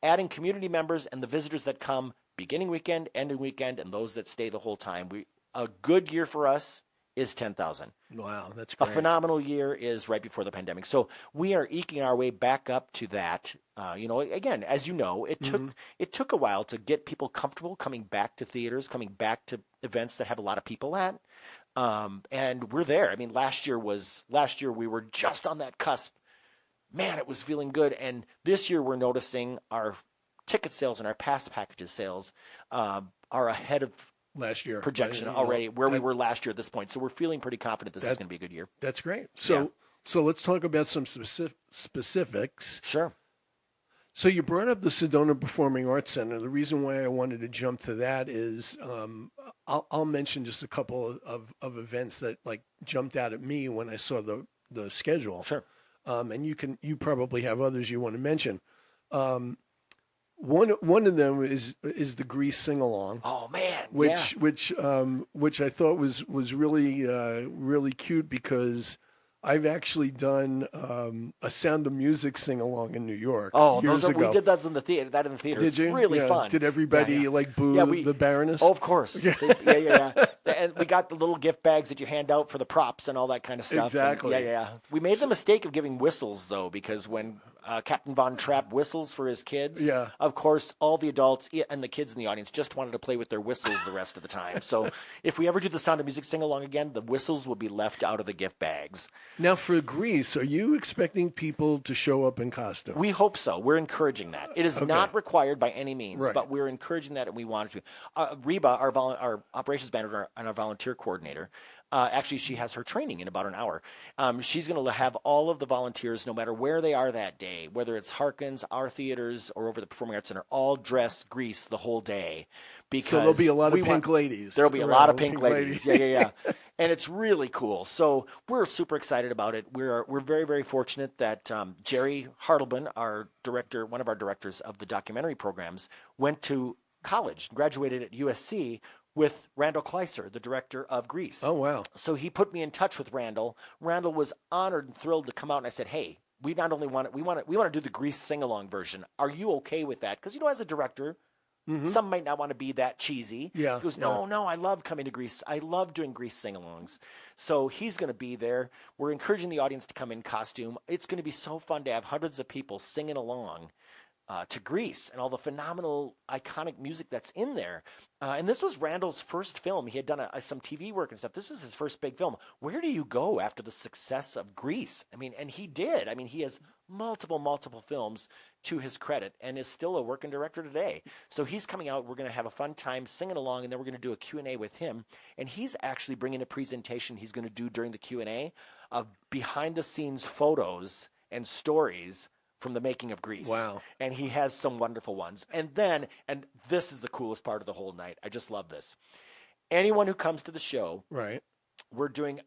adding community members and the visitors that come beginning weekend, ending weekend, and those that stay the whole time, a good year for us is 10,000. Wow, that's great. A phenomenal year is right before the pandemic. So we are eking our way back up to that. Again, as you know, it took a while to get people comfortable coming back to theaters, coming back to events that have a lot of people at. And we're there. I mean, last year we were just on that cusp. Man, it was feeling good. And this year we're noticing our ticket sales and our pass packages sales are ahead of last year projection already, where we were last year at this point. So we're feeling pretty confident this is going to be a good year. That's great. So let's talk about some specifics. Sure. So you brought up the Sedona Performing Arts Center. The reason why I wanted to jump to that is I'll mention just a couple of events that like jumped out at me when I saw the schedule. Sure. And you probably have others you want to mention. One of them is the Grease sing along. Oh man, which I thought was really really cute because I've actually done a Sound of Music sing along in New York. Oh, years ago. We did that in the theater. Did it's you? really fun. Did everybody boo the Baroness? Oh, of course. Yeah. And we got the little gift bags that you hand out for the props and all that kind of stuff. Exactly. And we made the mistake of giving whistles though, because when Captain Von Trapp whistles for his kids, of course, all the adults and the kids in the audience just wanted to play with their whistles the rest of the time. So if we ever do the Sound of Music sing along again, the whistles will be left out of the gift bags. Now, for Grease, are you expecting people to show up in costume? We hope so. We're encouraging that. It is not required by any means, but we're encouraging that, and we want it to. Reba, our operations manager and our volunteer coordinator, actually, she has her training in about an hour. She's going to have all of the volunteers, no matter where they are that day, whether it's Harkins, our theaters, or over the Performing Arts Center, all dress Grease the whole day. Because so there'll be a lot of pink ladies. There'll be a lot of pink ladies. Yeah. And it's really cool. So we're super excited about it. We're very, very fortunate that Jerry Hartleben, our director, one of our directors of the documentary programs, went to college, graduated at USC with Randall Kleiser, the director of Grease. Oh, wow. So he put me in touch with Randall. Randall was honored and thrilled to come out, and I said, hey, we not only want to do the Grease sing-along version. Are you okay with that? Because, as a director, some might not want to be that cheesy. Yeah. He goes, no, I love coming to Grease. I love doing Grease sing-alongs. So he's going to be there. We're encouraging the audience to come in costume. It's going to be so fun to have hundreds of people singing along to Grease and all the phenomenal, iconic music that's in there. And this was Randall's first film. He had done some TV work and stuff. This was his first big film. Where do you go after the success of Grease? And he did. He has multiple films to his credit and is still a working director today. So he's coming out. We're going to have a fun time singing along, and then we're going to do a Q&A with him. And he's actually bringing a presentation he's going to do during the Q&A of behind-the-scenes photos and stories from the making of Grease. Wow. And he has some wonderful ones. And this is the coolest part of the whole night. I just love this. Anyone who comes to the show, we're doing,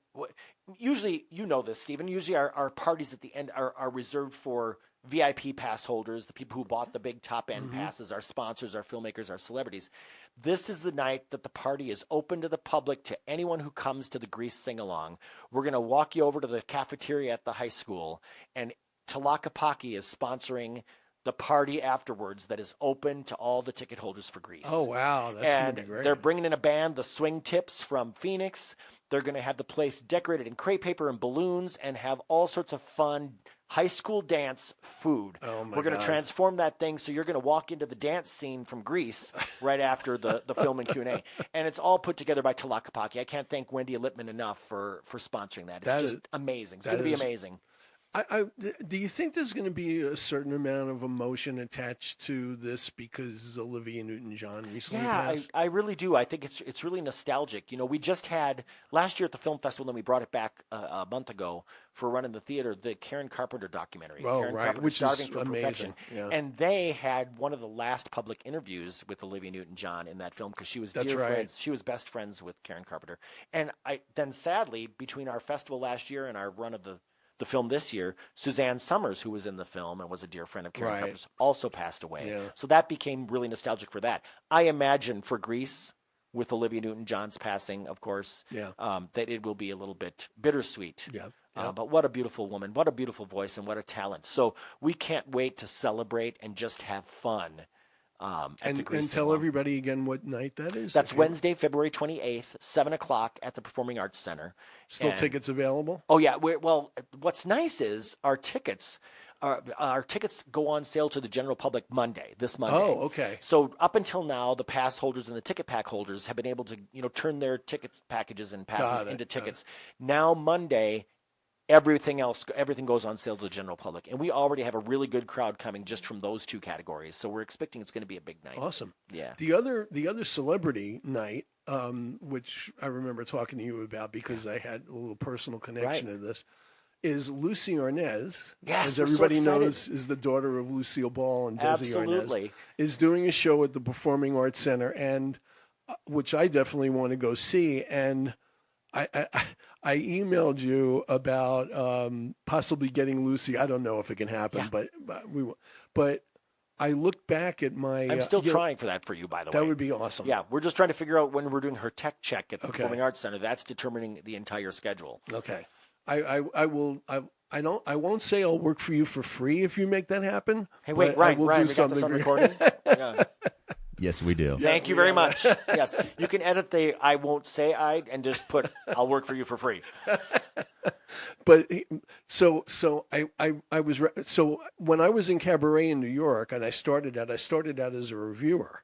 usually, you know this, Stephen, usually our parties at the end are reserved for VIP pass holders, the people who bought the big top end passes, our sponsors, our filmmakers, our celebrities. This is the night that the party is open to the public, to anyone who comes to the Grease sing-along. We're going to walk you over to the cafeteria at the high school, and Talakapaki is sponsoring the party afterwards that is open to all the ticket holders for Grease. Oh, wow. That's going to be great. They're bringing in a band, the Swing Tips from Phoenix. They're going to have the place decorated in crepe paper and balloons and have all sorts of fun high school dance food. Oh, my We're going God. to transform that thing so you're going to walk into the dance scene from Grease right after the film and Q&A. And it's all put together by Talakapaki. I can't thank Wendy Littman enough for sponsoring that. It's just amazing. It's going to be amazing. Do you think there's going to be a certain amount of emotion attached to this because Olivia Newton-John recently passed? I really do. I think it's really nostalgic. We just had last year at the film festival, and we brought it back a month ago for running the theater, the Karen Carpenter documentary. Oh, Karen right, Carpenter, which Starving is for amazing. Perfection. Yeah. And they had one of the last public interviews with Olivia Newton-John in that film because she was friends. She was best friends with Karen Carpenter. And then sadly, between our festival last year and our run of the film this year, Suzanne Summers, who was in the film and was a dear friend of Karen Carpenter's, also passed away. Yeah. So that became really nostalgic for that. I imagine for Grease, with Olivia Newton-John's passing, of course, that it will be a little bit bittersweet. Yeah. But what a beautiful woman, what a beautiful voice, and what a talent. So we can't wait to celebrate and just have fun. And tell everybody again what night that is. That's Wednesday, February 28th, 7 o'clock at the Performing Arts Center. Still tickets available? Oh, yeah. Well, what's nice is our tickets go on sale to the general public this Monday. Oh, okay. So up until now, the pass holders and the ticket pack holders have been able to, turn their tickets packages and passes into tickets. Now Monday, everything goes on sale to the general public. And we already have a really good crowd coming just from those two categories. So we're expecting it's going to be a big night. Awesome. Yeah. The other celebrity night, which I remember talking to you about because I had a little personal connection to this, is Lucy Yes, Arnaz, as we're so everybody excited. knows, is the daughter of Lucille Ball and Desi Absolutely. Arnaz, is doing a show at the Performing Arts Center, and which I definitely want to go see. And I emailed you about possibly getting Lucy. I don't know if it can happen, but I looked back at my. I'm still trying for that for you, by the way. That would be awesome. Yeah, we're just trying to figure out when we're doing her tech check at the Performing Arts Center. That's determining the entire schedule. Okay. I won't say I'll work for you for free if you make that happen. Hey, wait, Ryan, we got this on recording? Yeah. Yes, we do. Thank you very much. Yes, you can edit the "I won't say I" and just put "I'll work for you for free." But so when I was in cabaret in New York, and I started out as a reviewer,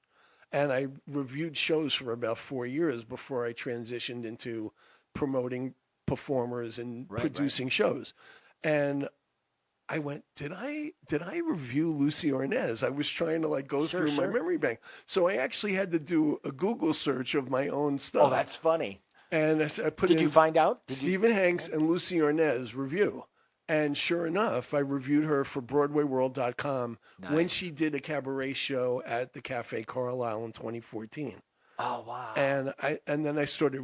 and I reviewed shows for about 4 years before I transitioned into promoting performers and producing shows. And I went, did I review Lucy Arnaz? I was trying to go through my memory bank. So I actually had to do a Google search of my own stuff. Oh, that's funny. And I put Did you find out? Stephen Hanks and Lucy Arnaz review. And sure enough, I reviewed her for BroadwayWorld.com when she did a cabaret show at the Cafe Carlisle in 2014. Oh, wow. And then I started,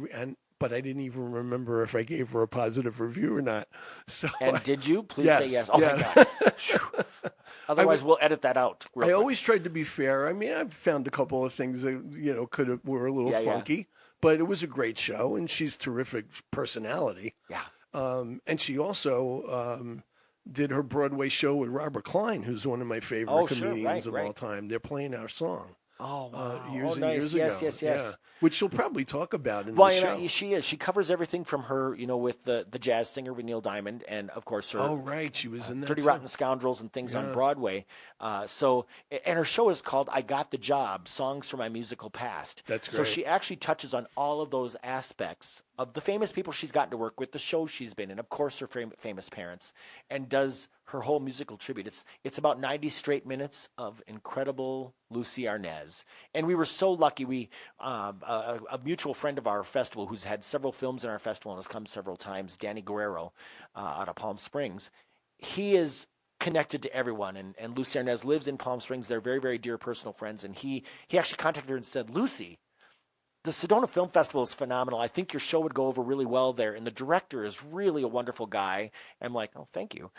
but I didn't even remember if I gave her a positive review or not. So did you? Please say yes. Oh, yeah. my God. Otherwise, we'll edit that out. I always tried to be fair. I mean, I've found a couple of things that were a little funky, but it was a great show, and she's terrific personality. Yeah. And she also did her Broadway show with Robert Klein, who's one of my favorite comedians of all time. They're playing our song. Oh, wow. Years and years yes, ago. Yes. Yeah. Which she'll probably talk about in the show. She is. She covers everything from her, with the jazz singer with Neil Diamond, and of course her. Oh, right, she was in that. 30 Rotten Scoundrels and things on Broadway. And her show is called "I Got the Job: Songs from My Musical Past." That's great. So she actually touches on all of those aspects of the famous people she's gotten to work with, the shows she's been in, of course her famous parents, and does her whole musical tribute. It's about 90 straight minutes of incredible Lucy Arnaz. And we were so lucky. We a mutual friend of our festival who's had several films in our festival and has come several times, Danny Guerrero, out of Palm Springs. He is connected to everyone, and Lucy Arnaz lives in Palm Springs. They're very, very dear personal friends. And he actually contacted her and said, "Lucy, the Sedona Film Festival is phenomenal. I think your show would go over really well there. And the director is really a wonderful guy." I'm like, "Oh, thank you."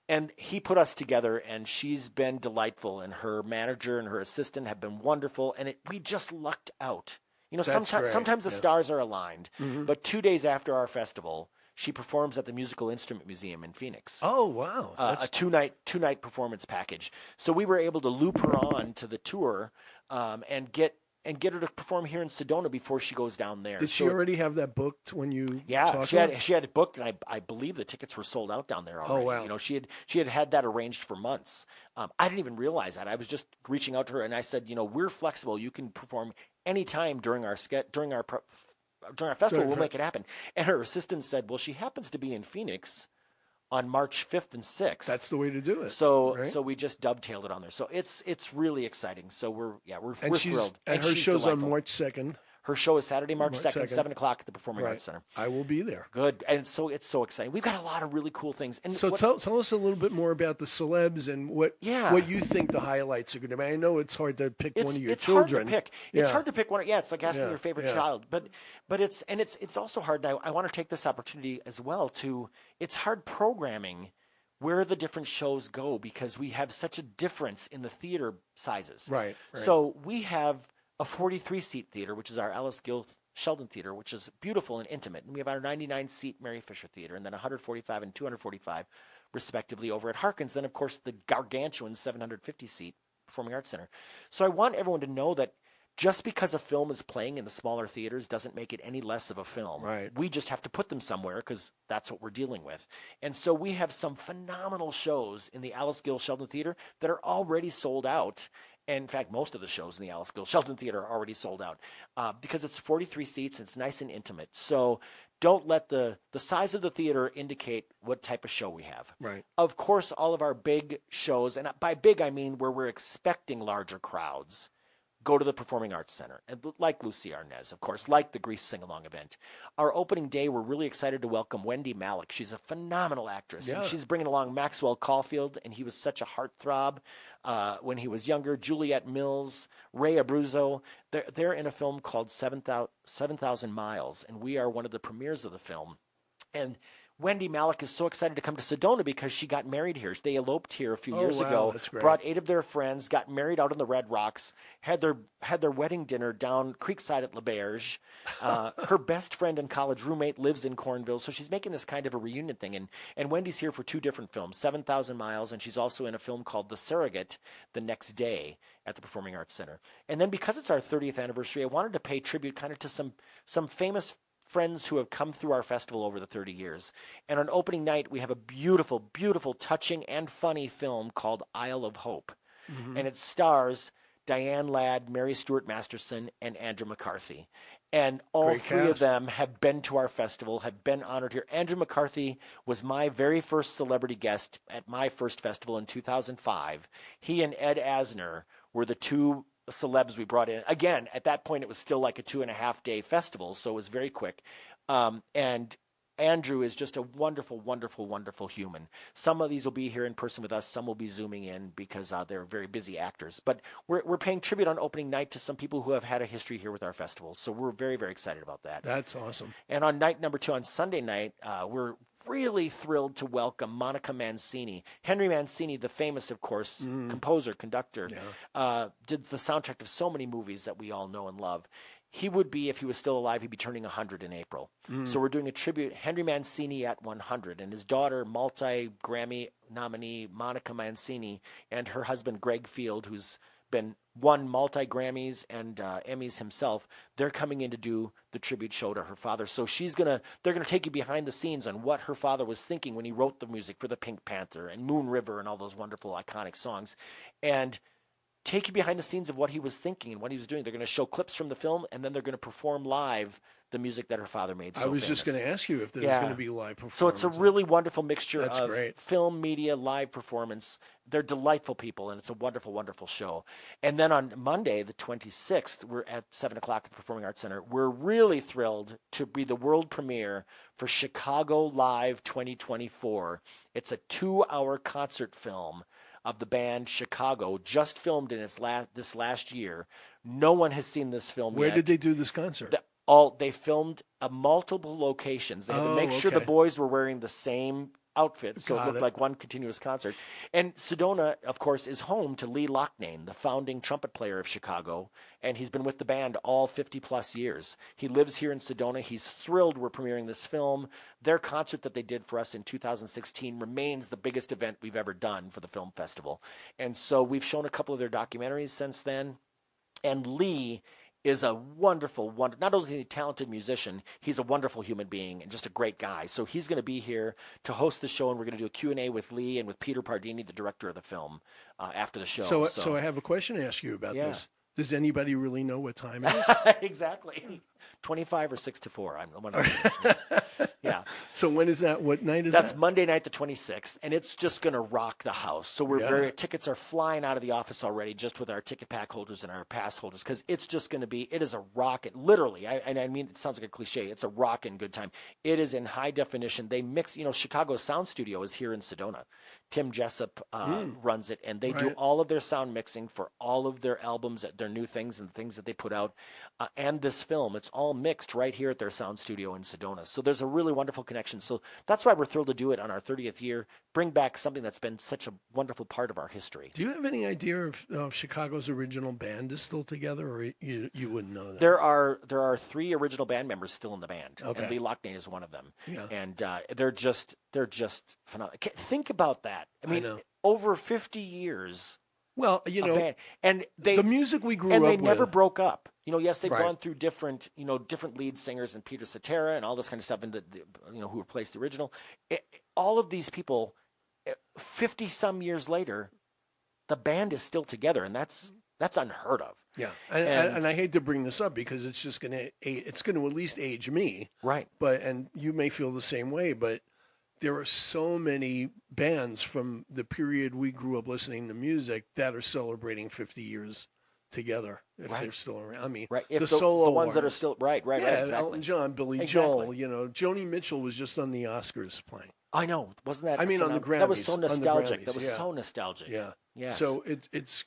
And he put us together, and she's been delightful. And her manager and her assistant have been wonderful. And we just lucked out. Sometimes the stars are aligned. Mm-hmm. But 2 days after our festival, she performs at the Musical Instrument Museum in Phoenix. Oh, wow. A two-night performance package. So we were able to loop her on to the tour and get her to perform here in Sedona before she goes down there. Did she already have that booked when you? Yeah, she had it booked, and I believe the tickets were sold out down there already. Oh, wow. She had that arranged for months. I didn't even realize that. I was just reaching out to her, and I said, we're flexible. You can perform anytime during our festival. We'll make it happen. And her assistant said, "Well, she happens to be in Phoenix on March 5th and 6th. That's the way to do it. So we just dovetailed it on there. So it's really exciting. So we're thrilled. And her show's on March 2nd. Her show is Saturday, March 2nd, 7 o'clock at the Performing Arts Center. I will be there. Good. And so it's so exciting. We've got a lot of really cool things. And so tell us a little bit more about the celebs and what you think the highlights are going to be. I know it's hard to pick one of your children. Hard to pick. It's hard to pick one. Yeah, it's like asking your favorite child. But it's also hard. And I want to take this opportunity as well it's hard programming where the different shows go because we have such a difference in the theater sizes. Right. So we have a 43-seat theater, which is our Alice Gill Sheldon Theater, which is beautiful and intimate. And we have our 99-seat Mary Fisher Theater, and then 145 and 245, respectively, over at Harkins. Then, of course, the gargantuan 750-seat Performing Arts Center. So I want everyone to know that just because a film is playing in the smaller theaters doesn't make it any less of a film. Right. We just have to put them somewhere because that's what we're dealing with. And so we have some phenomenal shows in the Alice Gill Sheldon Theater that are already sold out. And in fact, most of the shows in the Alice Gill Sheldon Theater are already sold out because it's 43 seats and it's nice and intimate. So don't let the size of the theater indicate what type of show we have. Right. Of course, all of our big shows, and by big I mean where we're expecting larger crowds, go to the Performing Arts Center. And like Lucy Arnaz, of course, like the Grease Sing-Along event. Our opening day, we're really excited to welcome Wendy Malick. She's a phenomenal actress. Yeah. And she's bringing along Maxwell Caulfield, and he was such a heartthrob when he was younger. Juliette Mills, Ray Abruzzo. They're in a film called 7,000 Miles, and we are one of the premieres of the film. And Wendy Malick is so excited to come to Sedona because she got married here. They eloped here a few years ago, that's great. brought 8 of their friends, got married out on the Red Rocks, had their wedding dinner down Creekside at L'Auberge. Her best friend and college roommate lives in Cornville, so she's making this kind of a reunion thing. And Wendy's here for 2 different films, 7,000 Miles, and she's also in a film called The Surrogate the next day at the Performing Arts Center. And then because it's our 30th anniversary, I wanted to pay tribute kind of to some famous friends who have come through our festival over the 30 years. And on opening night, we have a beautiful, beautiful, touching, and funny film called Isle of Hope. Mm-hmm. And it stars Diane Ladd, Mary Stuart Masterson, and Andrew McCarthy. And all Great three cast. of them have been to our festival, have been honored here. Andrew McCarthy was my very first celebrity guest at my first festival in 2005. He and Ed Asner were the 2 celebs we brought in. Again, at that point, it was still like a 2.5-day festival, so it was very quick. And Andrew is just a wonderful, wonderful, wonderful human. Some of these will be here in person with us. Some will be Zooming in because they're very busy actors. But we're paying tribute on opening night to some people who have had a history here with our festival. So we're very, very excited about that. That's awesome. And on night number 2, on Sunday night, we're really thrilled to welcome Monica Mancini. Henry Mancini, the famous, of course, composer, conductor, did the soundtrack of so many movies that we all know and love. He would be, if he was still alive, he'd be turning 100 in April. So we're doing a tribute, Henry Mancini at 100, and his daughter, multi-Grammy nominee Monica Mancini, and her husband, Greg Field, who's won multi-Grammys and Emmys himself. They're coming in to do the tribute show to her father. So they're gonna take you behind the scenes on what her father was thinking when he wrote the music for the Pink Panther and Moon River and all those wonderful iconic songs, and take you behind the scenes of what he was thinking and what he was doing. They're going to show clips from the film, and then they're going to perform live the music that her father made so I was famous. just going to ask you if there's going to be live performance. So it's a really wonderful mixture That's of great. film, media, live performance. They're delightful people, and it's a wonderful, wonderful show. And then on Monday, the 26th, we're at 7 o'clock at the Performing Arts Center. We're really thrilled to be the world premiere for Chicago Live 2024. It's a 2-hour concert film of the band Chicago, just filmed in this last year. No one has seen this film Where yet. did they do this concert? They filmed at multiple locations. They had to make sure the okay. boys were wearing the same outfit, so it looked like one continuous concert. And Sedona, of course, is home to Lee Loughnane, the founding trumpet player of Chicago, and he's been with the band all 50-plus years. He lives here in Sedona. He's thrilled we're premiering this film. Their concert that they did for us in 2016 remains the biggest event we've ever done for the film festival. And so we've shown a couple of their documentaries since then, and Lee is a wonderful, not only is he a talented musician, he's a wonderful human being and just a great guy. So he's going to be here to host the show, and we're going to do a Q&A with Lee and with Peter Pardini, the director of the film, after the show. So I have a question to ask you about this. Does anybody really know what time it is? Exactly. 25 or 6 to 4. I'm one of Yeah. So when is that? What night is That's that? Monday night, the 26th, and it's just going to rock the house. So tickets are flying out of the office already, just with our ticket pack holders and our pass holders, because it's just going to be. It is a rocket, literally. I mean, it sounds like a cliche. It's a rockin' good time. It is in high definition. They mix. Chicago's sound studio is here in Sedona. Tim Jessup runs it, and they do all of their sound mixing for all of their albums, their new things and things that they put out, and this film. It's all mixed right here at their sound studio in Sedona. So there's a really wonderful connection. So that's why we're thrilled to do it on our 30th year, bring back something that's been such a wonderful part of our history. Do you have any idea if Chicago's original band is still together, or you wouldn't know that? There are 3 original band members still in the band, okay. and Lee Loughnane is one of them. Yeah. And they're just phenomenal. Think about that. I mean, over 50 years. Well, band. And the music we grew up with. with. And they never broke up. Yes, they've Right. gone through different lead singers, and Peter Cetera and all this kind of stuff, and who replaced the original. All of these people, 50 some years later, the band is still together, and that's unheard of. Yeah, and I hate to bring this up because it's just going to at least age me, right? And you may feel the same way, but there are so many bands from the period we grew up listening to music that are celebrating 50 years together if they're still around. I mean, if the solo the ones that are artists. still right, exactly. Elton John, Billy Joel, Joni Mitchell was just on the Oscars playing. I know, wasn't that? I mean, on the Grammys. That was so nostalgic. Grammys, that was so nostalgic. Yeah. Yes. So it's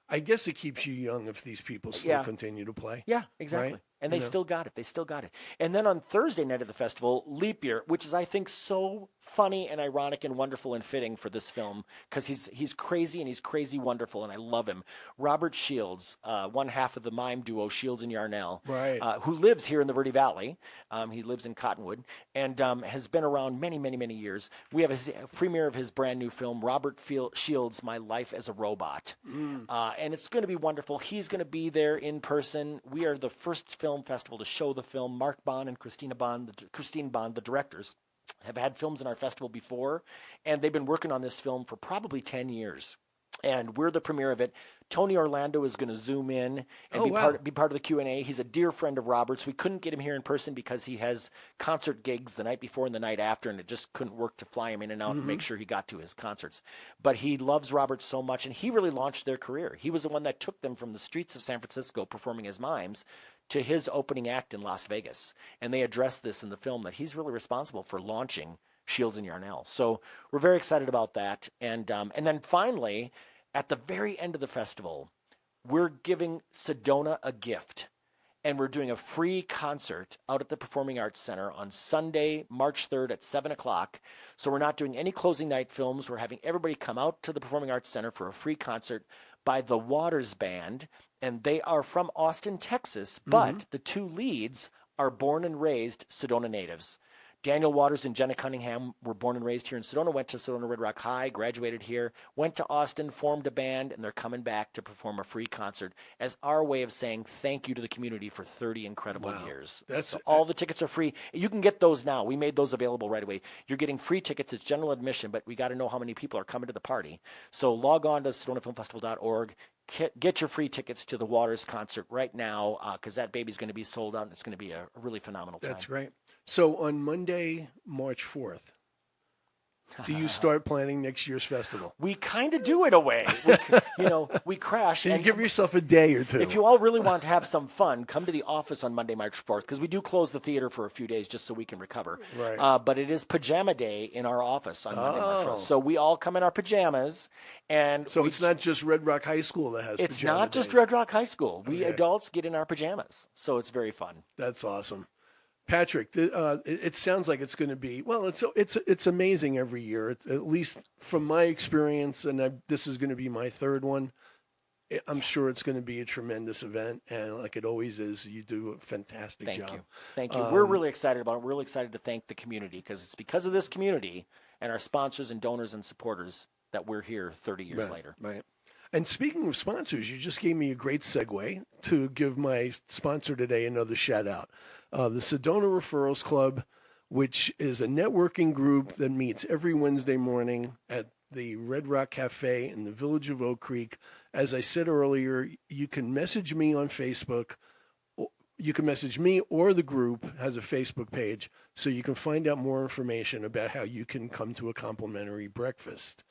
I guess it keeps you young if these people still continue to play. Yeah, exactly. Right? And they still got it. They still got it. And then on Thursday night of the festival, Leap Year, which is, I think, so funny and ironic and wonderful and fitting for this film because he's crazy and he's crazy wonderful, and I love him. Robert Shields, one half of the mime duo Shields and Yarnell, who lives here in the Verde Valley. He lives in Cottonwood and has been around many, many, many years. We have a premiere of his brand new film, Robert Shields, My Life as a Robot. And it's going to be wonderful. He's going to be there in person. We are the first film festival to show the film. Mark Bond and Christine Bond, the directors, have had films in our festival before, and they've been working on this film for probably 10 years. And we're the premiere of it. Tony Orlando is going to zoom in and be part of the Q&A. He's a dear friend of Robert's. We couldn't get him here in person because he has concert gigs the night before and the night after, and it just couldn't work to fly him in and out and make sure he got to his concerts. But he loves Robert so much, and he really launched their career. He was the one that took them from the streets of San Francisco performing as mimes to his opening act in Las Vegas. And they addressed this in the film, that he's really responsible for launching Shields and Yarnell. So we're very excited about that. And then finally, at the very end of the festival, we're giving Sedona a gift. And we're doing a free concert out at the Performing Arts Center on Sunday, March 3rd at 7 o'clock. So we're not doing any closing night films. We're having everybody come out to the Performing Arts Center for a free concert by the Waters Band. And they are from Austin, Texas, but the two leads are born and raised Sedona natives. Daniel Waters and Jenna Cunningham were born and raised here in Sedona, went to Sedona Red Rock High, graduated here, went to Austin, formed a band, and they're coming back to perform a free concert as our way of saying thank you to the community for 30 incredible years. So all the tickets are free. You can get those now. We made those available right away. You're getting free tickets. It's general admission, but we got to know how many people are coming to the party. So log on to SedonaFilmFestival.org. Get your free tickets to the Waters concert right now because that baby's going to be sold out, and it's going to be a really phenomenal time. That's great. So on Monday, March 4th, do you start planning next year's festival? We kind of do it away. We crash. So you give yourself a day or two. If you all really want to have some fun, come to the office on Monday, March 4th, because we do close the theater for a few days just so we can recover. Right. But it is pajama day in our office on Monday, March 4th. So we all come in our pajamas. So it's not just Red Rock High School that has pajama It's not just days. Red Rock High School. We adults get in our pajamas. So it's very fun. That's awesome. Patrick, it sounds like it's going to be, well, it's amazing every year, at least from my experience, and this is going to be my third one. I'm sure it's going to be a tremendous event, and like it always is, you do a fantastic job. Thank you. We're really excited about it. We're really excited to thank the community, because it's because of this community and our sponsors and donors and supporters that we're here 30 years later. Right. And speaking of sponsors, you just gave me a great segue to give my sponsor today another shout out. The Sedona Referrals Club, which is a networking group that meets every Wednesday morning at the Red Rock Cafe in the village of Oak Creek. As I said earlier, you can message me on Facebook. You can message me, or the group has a Facebook page, so you can find out more information about how you can come to a complimentary breakfast.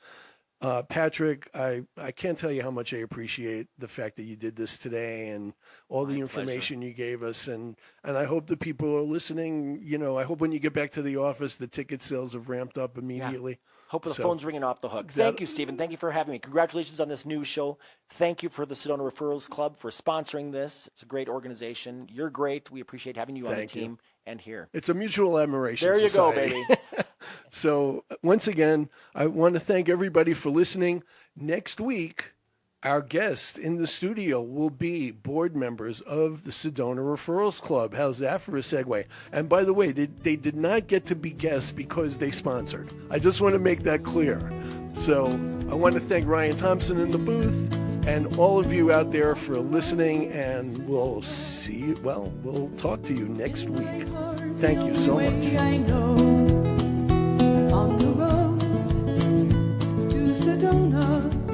Patrick, I can't tell you how much I appreciate the fact that you did this today and all the information you gave us. And I hope the people are listening. I hope when you get back to the office, the ticket sales have ramped up immediately. Hope the phone's ringing off the hook. Thank you, Stephen. Thank you for having me. Congratulations on this new show. Thank you for the Sedona Referrals Club for sponsoring this. It's a great organization. You're great. We appreciate having you on the team and here. It's a mutual admiration There you society. go, baby. So once again, I want to thank everybody for listening. Next week, our guest in the studio will be board members of the Sedona Referrals Club. How's that for a segue? And by the way, they did not get to be guests because they sponsored. I just want to make that clear. So I want to thank Ryan Thompson in the booth and all of you out there for listening, and we'll talk to you next week. Thank you so much. On the road to Sedona.